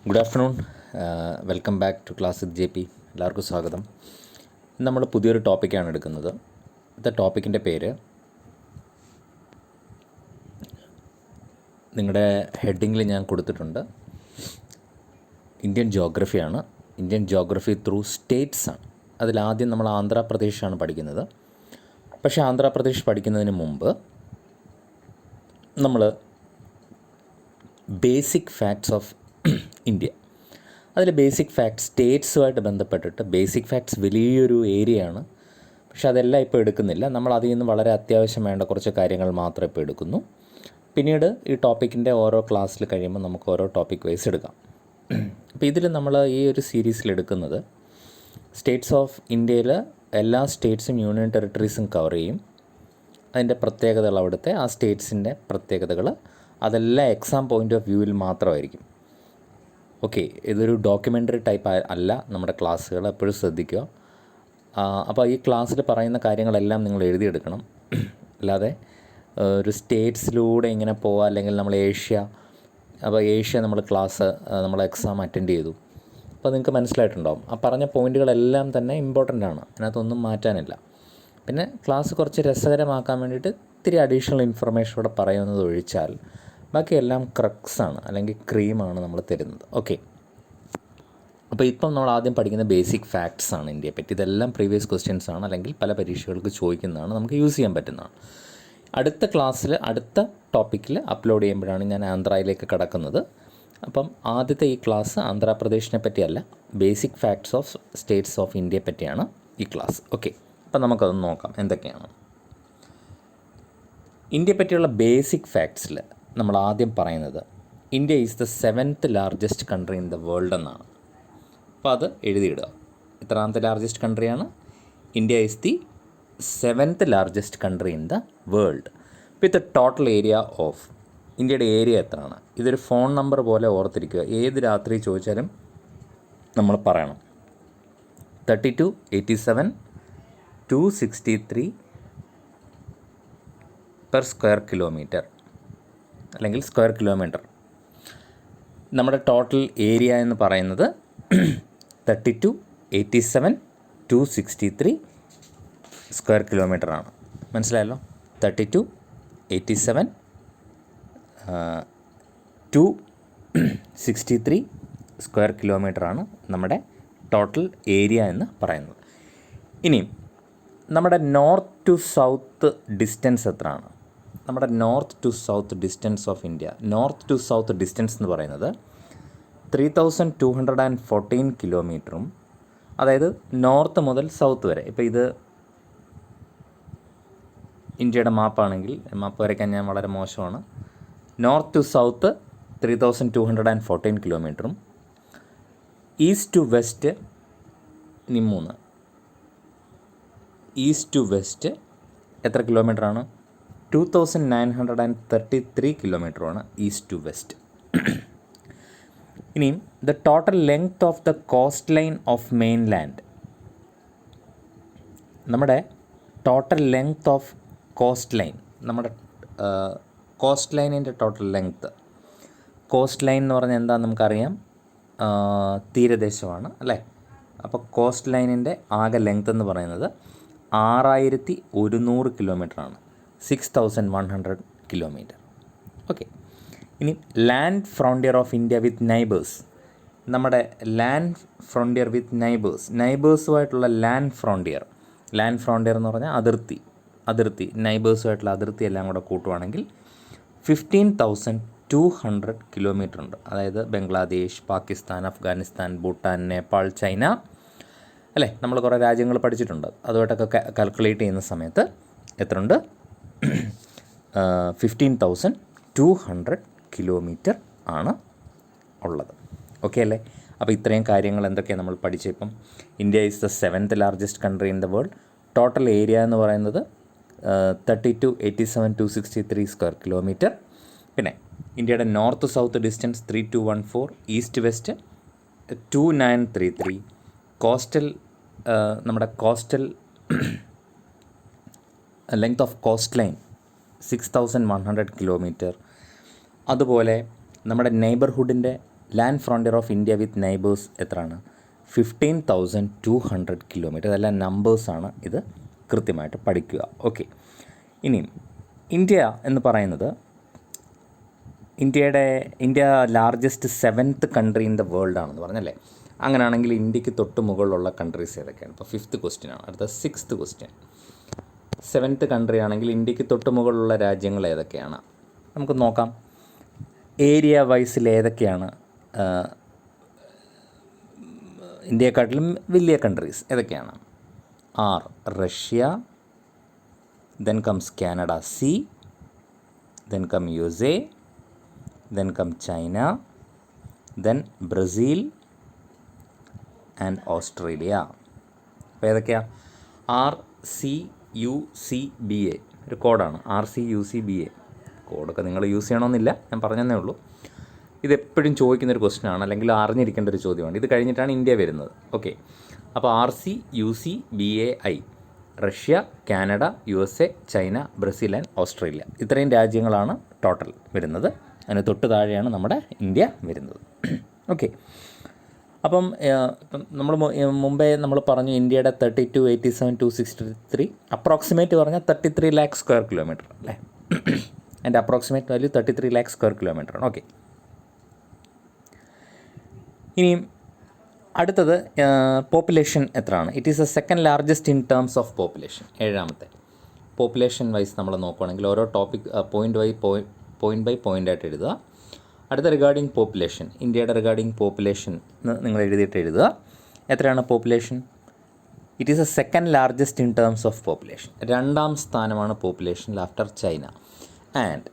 Good afternoon. Welcome back to class with JP. എല്ലാവർക്കും സ്വാഗതം. നമ്മൾ പുതിയൊരു ടോപ്പിക്കാണ് എടുക്കുന്നത്. ടോപ്പിക്കിൻ്റെ പേര് നിങ്ങളുടെ ഹെഡിങ്ങിൽ ഞാൻ കൊടുത്തിട്ടുണ്ട്. ഇന്ത്യൻ ജോഗ്രഫിയാണ്. ഇന്ത്യൻ ജോഗ്രഫി ത്രൂ സ്റ്റേറ്റ്സ് ആണ്. അതിലാദ്യം നമ്മൾ ആന്ധ്രാപ്രദേശാണ് പഠിക്കുന്നത്. പക്ഷേ ആന്ധ്രാപ്രദേശ് പഠിക്കുന്നതിന് മുമ്പ് നമ്മൾ ബേസിക് ഫാക്ട്സ് ഓഫ് ഇന്ത്യ, അതിൽ ബേസിക് ഫാക്ട്സ് സ്റ്റേറ്റ്സുമായിട്ട് ബന്ധപ്പെട്ടിട്ട് ബേസിക് ഫാക്ട്സ് വലിയൊരു ഏരിയയാണ്. പക്ഷെ അതെല്ലാം ഇപ്പോൾ എടുക്കുന്നില്ല. നമ്മൾ അതിൽ നിന്ന് വളരെ അത്യാവശ്യം വേണ്ട കുറച്ച് കാര്യങ്ങൾ മാത്രം ഇപ്പോൾ എടുക്കുന്നു. പിന്നീട് ഈ ടോപ്പിക്കിൻ്റെ ഓരോ ക്ലാസ്സിൽ കഴിയുമ്പോൾ നമുക്ക് ഓരോ ടോപ്പിക് വൈസ് എടുക്കാം. അപ്പോൾ ഇതിൽ നമ്മൾ ഈ ഒരു സീരീസിൽ എടുക്കുന്നത് സ്റ്റേറ്റ്സ് ഓഫ് ഇന്ത്യയിൽ എല്ലാ സ്റ്റേറ്റ്സും യൂണിയൻ ടെറിട്ടറീസും കവർ ചെയ്യും. അതിൻ്റെ പ്രത്യേകതകൾ, അവിടുത്തെ ആ സ്റ്റേറ്റ്സിൻ്റെ പ്രത്യേകതകൾ, അതെല്ലാം എക്സാം പോയിൻ്റ് ഓഫ് വ്യൂവിൽ മാത്രമായിരിക്കും. ഓക്കെ, ഇതൊരു ഡോക്യുമെൻ്ററി ടൈപ്പ് അല്ല നമ്മുടെ ക്ലാസ്സുകൾ, എപ്പോഴും ശ്രദ്ധിക്കുക. അപ്പോൾ ഈ ക്ലാസ്സിൽ പറയുന്ന കാര്യങ്ങളെല്ലാം നിങ്ങൾ എഴുതിയെടുക്കണം. അല്ലാതെ ഒരു സ്റ്റേറ്റ്സിലൂടെ ഇങ്ങനെ പോവുക, അല്ലെങ്കിൽ നമ്മൾ ഏഷ്യ നമ്മൾ ക്ലാസ് നമ്മൾ എക്സാം അറ്റൻഡ് ചെയ്തു. അപ്പോൾ നിങ്ങൾക്ക് മനസ്സിലായിട്ടുണ്ടാവും. ആ പറഞ്ഞ പോയിൻറ്റുകളെല്ലാം തന്നെ ഇമ്പോർട്ടൻ്റ് ആണ്, അതിനകത്തൊന്നും മാറ്റാനില്ല. പിന്നെ ക്ലാസ് കുറച്ച് രസകരമാക്കാൻ വേണ്ടിയിട്ട് ഇത്തിരി അഡീഷണൽ ഇൻഫർമേഷൻ കൂടെ പറയുന്നത് ഒഴിച്ചാൽ ബാക്കിയെല്ലാം ക്രക്സാണ്, അല്ലെങ്കിൽ ക്രീമാണ് നമ്മൾ തരുന്നത്. ഓക്കെ, അപ്പോൾ ഇപ്പം നമ്മൾ ആദ്യം പഠിക്കുന്ന ബേസിക് ഫാക്ട്സ് ആണ് ഇന്ത്യയെ പറ്റി. ഇതെല്ലാം പ്രീവിയസ് ക്വസ്റ്റ്യൻസ് ആണ്, അല്ലെങ്കിൽ പല പരീക്ഷകൾക്ക് ചോദിക്കുന്നതാണ്, നമുക്ക് യൂസ് ചെയ്യാൻ പറ്റുന്നതാണ്. അടുത്ത ക്ലാസ്സിൽ അടുത്ത ടോപ്പിക്കിൽ അപ്ലോഡ് ചെയ്യുമ്പോഴാണ് ഞാൻ ആന്ധ്രയിലേക്ക് കടക്കുന്നത്. അപ്പം ആദ്യത്തെ ഈ ക്ലാസ് ആന്ധ്രാപ്രദേശിനെ പറ്റിയല്ല, basic facts of States of ഇന്ത്യയെ പറ്റിയാണ് ഈ ക്ലാസ്. ഓക്കെ, അപ്പം നമുക്കതൊന്ന് നോക്കാം എന്തൊക്കെയാണ് ഇന്ത്യയെ പറ്റിയുള്ള ബേസിക് ഫാക്ട്സിൽ. നമ്മൾ ആദ്യം പറയുന്നത് India is the 7th largest country in the world എന്നാണ്. അപ്പോൾ അത് എഴുതിയിടുക. എത്രാമത്തെ ലാർജസ്റ്റ് കൺട്രിയാണ്? India is the 7th largest country in the world with total area of. ഇന്ത്യയുടെ ഏരിയ എത്രയാണ്? ഇതൊരു ഫോൺ നമ്പർ പോലെ ഓർത്തിരിക്കുക. ഏത് രാത്രി ചോദിച്ചാലും നമ്മൾ പറയണം. 3287,263 പെർ സ്ക്വയർ കിലോമീറ്റർ, അല്ലെങ്കിൽ സ്ക്വയർ കിലോമീറ്റർ. നമ്മുടെ ടോട്ടൽ ഏരിയ എന്ന് പറയുന്നത് 3287,263 സ്ക്വയർ കിലോമീറ്ററാണ്. മനസ്സിലായല്ലോ? 3287,263 സ്ക്വയർ കിലോമീറ്ററാണ് നമ്മുടെ ടോട്ടൽ ഏരിയ എന്ന് പറയുന്നത്. ഇനി നമ്മുടെ നോർത്ത് ടു സൗത്ത് ഡിസ്റ്റൻസ് എത്രയാണ്? നമ്മുടെ north to south distance of India, north to south distance എന്ന് പറയുന്നത് 3214 കിലോമീറ്ററും, അതായത് നോർത്ത് മുതൽ സൗത്ത് വരെ. ഇപ്പോൾ ഇത് ഇന്ത്യയുടെ മാപ്പാണെങ്കിൽ, മാപ്പ് വരയ്ക്കാൻ ഞാൻ വളരെ മോശമാണ്. നോർത്ത് ടു സൗത്ത് 3214 കിലോമീറ്ററും, ഈസ്റ്റ് ടു വെസ്റ്റ് ഇനി 3. ഈസ്റ്റ് ടു വെസ്റ്റ് എത്ര കിലോമീറ്ററാണ്? 2933 കിലോമീറ്ററാണ് ഈസ്റ്റ് ടു വെസ്റ്റ്. ഇനിയും the total length of the coast line of mainland. നമ്മുടെ total length of coast line, നമ്മുടെ കോസ്റ്റ് ലൈനിൻ്റെ ടോട്ടൽ ലെങ്ത്ത്. കോസ്റ്റ് ലൈൻ എന്ന് പറഞ്ഞാൽ എന്താണെന്ന് നമുക്കറിയാം, തീരദേശമാണ് അല്ലേ? അപ്പോൾ കോസ്റ്റ് ലൈനിൻ്റെ ആകെ ലെങ്ത് എന്ന് പറയുന്നത് 6100 കിലോമീറ്ററാണ്, 6100 കിലോമീറ്റർ. ഓക്കെ, ഇനി land frontier of India with neighbours. നമ്മുടെ ലാൻഡ് ഫ്രോണ്ടിയർ വിത്ത് നൈബേഴ്സുമായിട്ടുള്ള ലാൻഡ് ഫ്രോണ്ടിയർ എന്ന് പറഞ്ഞാൽ അതിർത്തി, നൈബേഴ്സുമായിട്ടുള്ള അതിർത്തി എല്ലാം കൂടെ കൂട്ടുവാണെങ്കിൽ 15,200 കിലോമീറ്റർ ഉണ്ട്. അതായത് ബംഗ്ലാദേശ്, പാകിസ്ഥാൻ, അഫ്ഗാനിസ്ഥാൻ, ഭൂട്ടാൻ, നേപ്പാൾ, ചൈന അല്ലേ? നമ്മൾ കുറേ രാജ്യങ്ങൾ പഠിച്ചിട്ടുണ്ട്. അതുമായിട്ടൊക്കെ കാൽക്കുലേറ്റ് ചെയ്യുന്ന സമയത്ത് എത്ര ഉണ്ട്? 15,200 കിലോമീറ്റർ ആണ് ഉള്ളത്. ഓക്കെ അല്ലേ? അപ്പോൾ ഇത്രയും കാര്യങ്ങൾ എന്തൊക്കെയാണ് നമ്മൾ പഠിച്ചപ്പം? India is the 7th largest country in the world. Total area എന്ന് പറയുന്നത് 3287,263 സ്ക്വയർ കിലോമീറ്റർ. പിന്നെ ഇന്ത്യയുടെ north south distance 3214, east west 2933. Coastal, നമ്മുടെ coastal length of coast line 6100 kilometre. അതുപോലെ നമ്മുടെ നെയ്ബർഹുഡിൻ്റെ land frontier of India with neighbours എത്രയാണ്? 15,200 kilometre. ഇതെല്ലാം നമ്പേഴ്സാണ്, ഇത് കൃത്യമായിട്ട് പഠിക്കുക. ഓക്കെ, ഇനിയും ഇന്ത്യ എന്ന് പറയുന്നത് India largest 7th country in the world ആണെന്ന് പറഞ്ഞല്ലേ. അങ്ങനെയാണെങ്കിൽ ഇന്ത്യക്ക് തൊട്ട് മുകളിലുള്ള കൺട്രീസ് ഏതൊക്കെയാണ്? ഇപ്പോൾ 5th ക്വസ്റ്റ്യനാണ്. അടുത്ത 6th ക്വസ്റ്റ്യൻ. 7th കൺട്രി ആണെങ്കിൽ ഇന്ത്യക്ക് തൊട്ട് മുകളിലുള്ള രാജ്യങ്ങൾ ഏതൊക്കെയാണ്? നമുക്ക് നോക്കാം. ഏരിയ വൈസിൽ ഏതൊക്കെയാണ് ഇന്ത്യയെക്കാട്ടിലും വലിയ കൺട്രീസ് ഏതൊക്കെയാണ്? Are Russia, then comes Canada C, then come USA, then come China, then Brazil and Australia. അപ്പോൾ ഏതൊക്കെയാണ്? RCUCBA ഒരു കോഡാണ്. RCUCBA കോഡൊക്കെ നിങ്ങൾ യൂസ് ചെയ്യണമെന്നില്ല, ഞാൻ പറഞ്ഞതേ ഉള്ളൂ. ഇതെപ്പോഴും ചോദിക്കുന്നൊരു ക്വസ്റ്റ്യനാണ്, അല്ലെങ്കിൽ അറിഞ്ഞിരിക്കേണ്ട ഒരു ചോദ്യമാണ്. ഇത് കഴിഞ്ഞിട്ടാണ് ഇന്ത്യ വരുന്നത്. ഓക്കെ, അപ്പോൾ RCUCBAI Russia, Canada, USA, China, Brazil and Australia. ഇത്രയും രാജ്യങ്ങളാണ് ടോട്ടൽ വരുന്നത്. അതിന് തൊട്ട് താഴെയാണ് നമ്മുടെ ഇന്ത്യ വരുന്നത്. ഓക്കെ, അപ്പം നമ്മൾ മുമ്പേ നമ്മൾ പറഞ്ഞു ഇന്ത്യയുടെ 32,87,263 അപ്രോക്സിമേറ്റ് പറഞ്ഞാൽ 33 lakh സ്ക്വയർ കിലോമീറ്റർ അല്ലേ. അതിൻ്റെ approximate value 33 lakh square kilometre ആണ്. ഓക്കെ, ഇനിയും അടുത്തത് പോപ്പുലേഷൻ എത്രയാണ്? It is the second largest in terms of population. 7ാമത്തെ. പോപ്പുലേഷൻ വൈസ് നമ്മൾ നോക്കുകയാണെങ്കിൽ ഓരോ ടോപ്പിക് പോയിൻ്റ് ബൈ പോയിൻ്റ് ആയിട്ട് എഴുതുക. അടുത്ത റിഗാർഡിംഗ് പോപ്പുലേഷൻ, ഇന്ത്യയുടെ റിഗാർഡിംഗ് പോപ്പുലേഷൻ നിങ്ങൾ എഴുതുക. എത്രയാണ് population? It is a second largest in terms of population. 2ാം സ്ഥാനമാണ് പോപ്പുലേഷനിൽ after China. And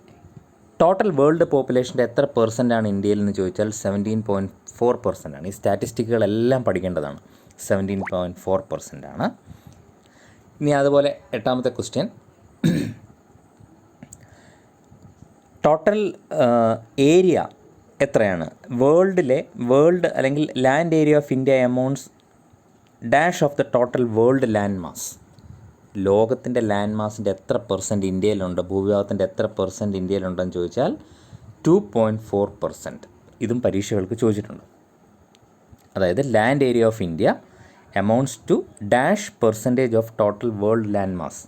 total world പോപ്പുലേഷൻ്റെ എത്ര പെർസെൻ്റാണ് ഇന്ത്യയിൽ എന്ന് ചോദിച്ചാൽ 17.4% ആണ്. ഈ സ്റ്റാറ്റിസ്റ്റിക്കുകളെല്ലാം പഠിക്കേണ്ടതാണ്. 17.4% ആണ്. ഇനി അതുപോലെ 8ാമത്തെ ക്വസ്റ്റ്യൻ, ടോട്ടൽ ഏരിയ എത്രയാണ്? വേൾഡ് അല്ലെങ്കിൽ land area of India amounts dash of the total world land mass. ലോകത്തിൻ്റെ ലാൻഡ് മാസിൻ്റെ എത്ര പെർസെൻറ്റ് ഇന്ത്യയിലുണ്ട്, ഭൂവിഭാഗത്തിൻ്റെ എത്ര പെർസെൻറ്റ് ഇന്ത്യയിലുണ്ടെന്ന് ചോദിച്ചാൽ 2.4%. ഇതും പരീക്ഷകൾക്ക് ചോദിച്ചിട്ടുണ്ട്. അതായത് land area of India amounts to dash percentage of total world land mass.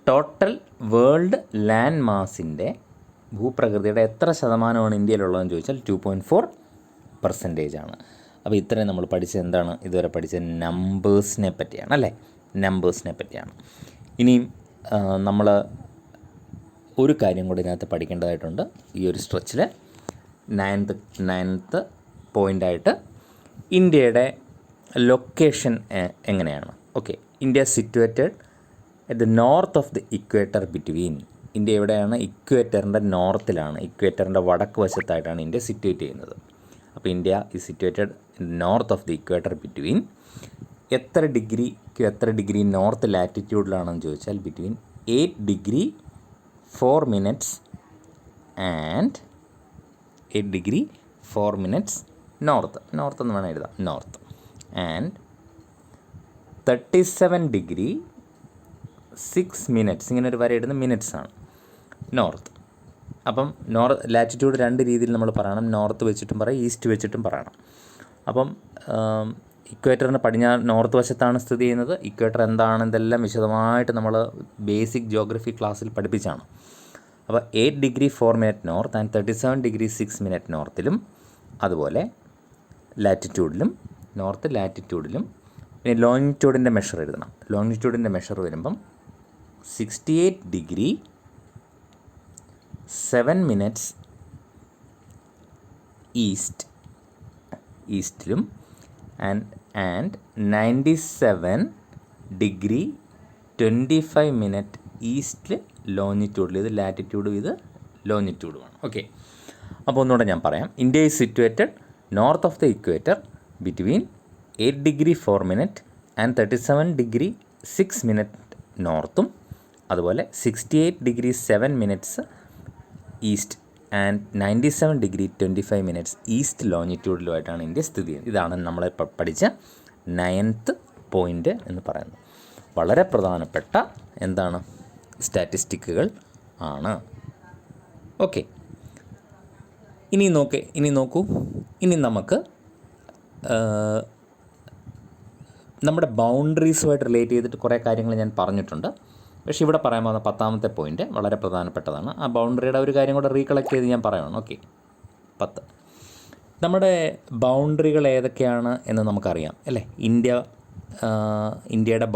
Total world land മാസിൻ്റെ ഭൂപ്രകൃതിയുടെ എത്ര ശതമാനമാണ് ഇന്ത്യയിലുള്ളതെന്ന് ചോദിച്ചാൽ 2.4% ആണ്. അപ്പോൾ ഇത്രയും നമ്മൾ പഠിച്ചത് എന്താണ്? ഇതുവരെ പഠിച്ചത് നമ്പേഴ്സിനെ പറ്റിയാണ് അല്ലേ. നമ്പേഴ്സിനെ പറ്റിയാണ്. ഇനിയും നമ്മൾ ഒരു കാര്യം കൂടി ഇതിനകത്ത് പഠിക്കേണ്ടതായിട്ടുണ്ട്. ഈ ഒരു സ്ട്രെച്ചിൽ 9th പോയിൻ്റായിട്ട് ഇന്ത്യയുടെ ലൊക്കേഷൻ എങ്ങനെയാണ്? Okay, India situated at the north of the equator between. India എവിടെയാണ്? ഇക്വേറ്ററിൻ്റെ നോർത്തിലാണ്, ഇക്വേറ്ററിൻ്റെ വടക്ക് വശത്തായിട്ടാണ് ഇന്ത്യ സിറ്റുവേറ്റ് ചെയ്യുന്നത്. അപ്പോൾ India is situated in north of the equator between എത്ര ഡിഗ്രി നോർത്ത് ലാറ്റിറ്റ്യൂഡിലാണെന്ന് ചോദിച്ചാൽ between 8 degree 4 minutes and 8 degree 4 minutes north എന്ന് വേണം എഴുതാം, north and 37 degree 6 minutes ഇങ്ങനെ ഒരു വര ഇടുന്ന മിനിറ്റ്സ് ആണ് നോർത്ത്. അപ്പം ലാറ്റിറ്റ്യൂഡ് 2 രീതിയിൽ നമ്മൾ പറയണം. നോർത്ത് വെച്ചിട്ടും പറയാം, ഈസ്റ്റ് വെച്ചിട്ടും പറയണം. അപ്പം ഇക്വേറ്ററിന് നോർത്ത് വശത്താണ് സ്ഥിതി ചെയ്യുന്നത്. ഇക്വേറ്റർ എന്താണെന്നെല്ലാം വിശദമായിട്ട് നമ്മൾ ബേസിക് ജിയോഗ്രഫി ക്ലാസ്സിൽ പഠിപ്പിച്ചാണ്. അപ്പോൾ 8 degree 4 minute north and 37 degree 6 minute നോർത്തിലും, അതുപോലെ ലാറ്റിറ്റ്യൂഡിലും, നോർത്ത് ലാറ്റിറ്റ്യൂഡിലും. പിന്നെ ലോങ്ങിറ്റ്യൂഡിൻ്റെ മെഷർ എഴുതണം. ലോങ്ങിറ്റ്യൂഡിൻ്റെ മെഷർ വരുമ്പം 68 degree 7 minutes ഈസ്റ്റിലും and 97 degree 25 minute ഈസ്റ്റിൽ ലോങ്ങിറ്റ്യൂഡിൽ. ഇത് ലാറ്റിറ്റ്യൂഡും ഇത് ലോങ്ങിറ്റ്യൂഡുമാണ്. ഓക്കെ, അപ്പോൾ ഒന്നുകൂടെ ഞാൻ പറയാം. India is situated north of the equator between 8 degree 4 minute and 37 degree 6 minute നോർത്തും, അതുപോലെ 68 degree 7 minutes east and 97 degree 25 minutes east ലോങ്ങിറ്റ്യൂഡിലുമായിട്ടാണ് ഇന്ത്യ സ്ഥിതി ചെയ്യുന്നത്. ഇതാണ് നമ്മളിപ്പോൾ പഠിച്ച 9th പോയിൻ്റ് എന്ന് പറയുന്നത്. വളരെ പ്രധാനപ്പെട്ട എന്താണ് സ്റ്റാറ്റിസ്റ്റിക്കുകൾ ആണ്. ഓക്കെ, ഇനി നോക്കൂ ഇനി നമുക്ക് നമ്മുടെ ബൗണ്ടറീസുമായിട്ട് റിലേറ്റ് ചെയ്തിട്ട് കുറേ കാര്യങ്ങൾ ഞാൻ പറഞ്ഞിട്ടുണ്ട്. പക്ഷേ ഇവിടെ പറയാൻ പോകുന്ന 10ാമത്തെ പോയിൻറ്റ് വളരെ പ്രധാനപ്പെട്ടതാണ്. ആ ബൗണ്ടറിയുടെ ഒരു കാര്യം കൂടെ റീകളക്ട് ചെയ്ത് ഞാൻ പറയണം. ഓക്കെ, 10 നമ്മുടെ ബൗണ്ടറികൾ ഏതൊക്കെയാണ് എന്ന് നമുക്കറിയാം അല്ലേ? ഇന്ത്യയുടെ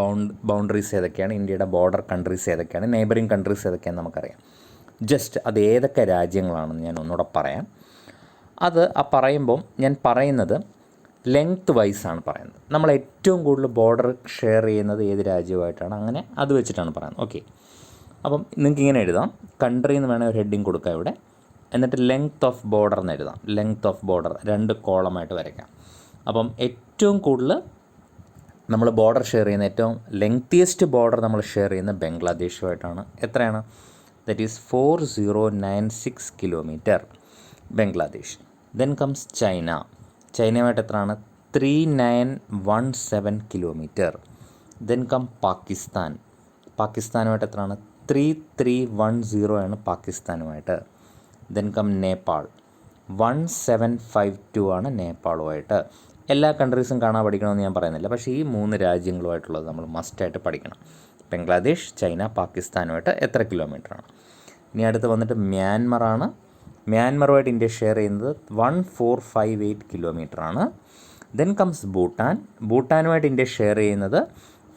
ബൗണ്ടറീസ് ഏതൊക്കെയാണ്, ഇന്ത്യയുടെ ബോർഡർ കൺട്രീസ് ഏതൊക്കെയാണ്, നെയ്ബറിങ് കൺട്രീസ് ഏതൊക്കെയാണെന്ന് നമുക്കറിയാം. ജസ്റ്റ് അത് ഏതൊക്കെ രാജ്യങ്ങളാണെന്ന് ഞാൻ ഒന്നുകൂടെ പറയാം. അത് പറയുമ്പം ഞാൻ പറയുന്നത് ലെങ്ത് വൈസാണ് പറയുന്നത്. നമ്മൾ ഏറ്റവും കൂടുതൽ ബോർഡർ ഷെയർ ചെയ്യുന്നത് ഏത് രാജ്യവുമായിട്ടാണ്, അങ്ങനെ അത് വെച്ചിട്ടാണ് പറയുന്നത്. ഓക്കെ, അപ്പം നിങ്ങൾക്ക് ഇങ്ങനെ എഴുതാം, കൺട്രി എന്ന് വേണമെങ്കിൽ ഒരു ഹെഡിങ് കൊടുക്കാം ഇവിടെ. എന്നിട്ട് ലെങ്ത് ഓഫ് ബോർഡർ എന്ന് എഴുതാം. ലെങ്ത് ഓഫ് ബോർഡർ 2 കോളമായിട്ട് വരയ്ക്കാം. അപ്പം ഏറ്റവും കൂടുതൽ നമ്മൾ ബോർഡർ ഷെയർ ചെയ്യുന്ന, ഏറ്റവും ലെങ്തിയസ്റ്റ് ബോർഡർ നമ്മൾ ഷെയർ ചെയ്യുന്ന ബംഗ്ലാദേശുമായിട്ടാണ്. എത്രയാണ്? That is 4096 kilometre Bangladesh. Then comes China. ചൈനയുമായിട്ട് എത്രയാണ്? 3917 കിലോമീറ്റർ. ദെൻ കം പാകിസ്ഥാനുമായിട്ട് എത്രയാണ്? 3310 ആണ് പാകിസ്ഥാനുമായിട്ട്. ദെൻ കം നേപ്പാൾ 1752 ആണ് നേപ്പാളുമായിട്ട്. എല്ലാ കൺട്രീസും കാണാൻ പഠിക്കണമെന്ന് ഞാൻ പറയുന്നില്ല, പക്ഷേ ഈ 3 രാജ്യങ്ങളുമായിട്ടുള്ളത് നമ്മൾ മസ്റ്റായിട്ട് പഠിക്കണം. ബംഗ്ലാദേശ്, ചൈന, പാകിസ്ഥാനുമായിട്ട് എത്ര കിലോമീറ്ററാണ്. ഇനി അടുത്ത് വന്നിട്ട് മ്യാൻമറാണ്. മ്യാൻമറുമായിട്ട് ഇന്ത്യ ഷെയർ ചെയ്യുന്നത് 1458 കിലോമീറ്ററാണ്. ദെൻ കംസ് ഭൂട്ടാനുമായിട്ട് ഇന്ത്യ ഷെയർ ചെയ്യുന്നത്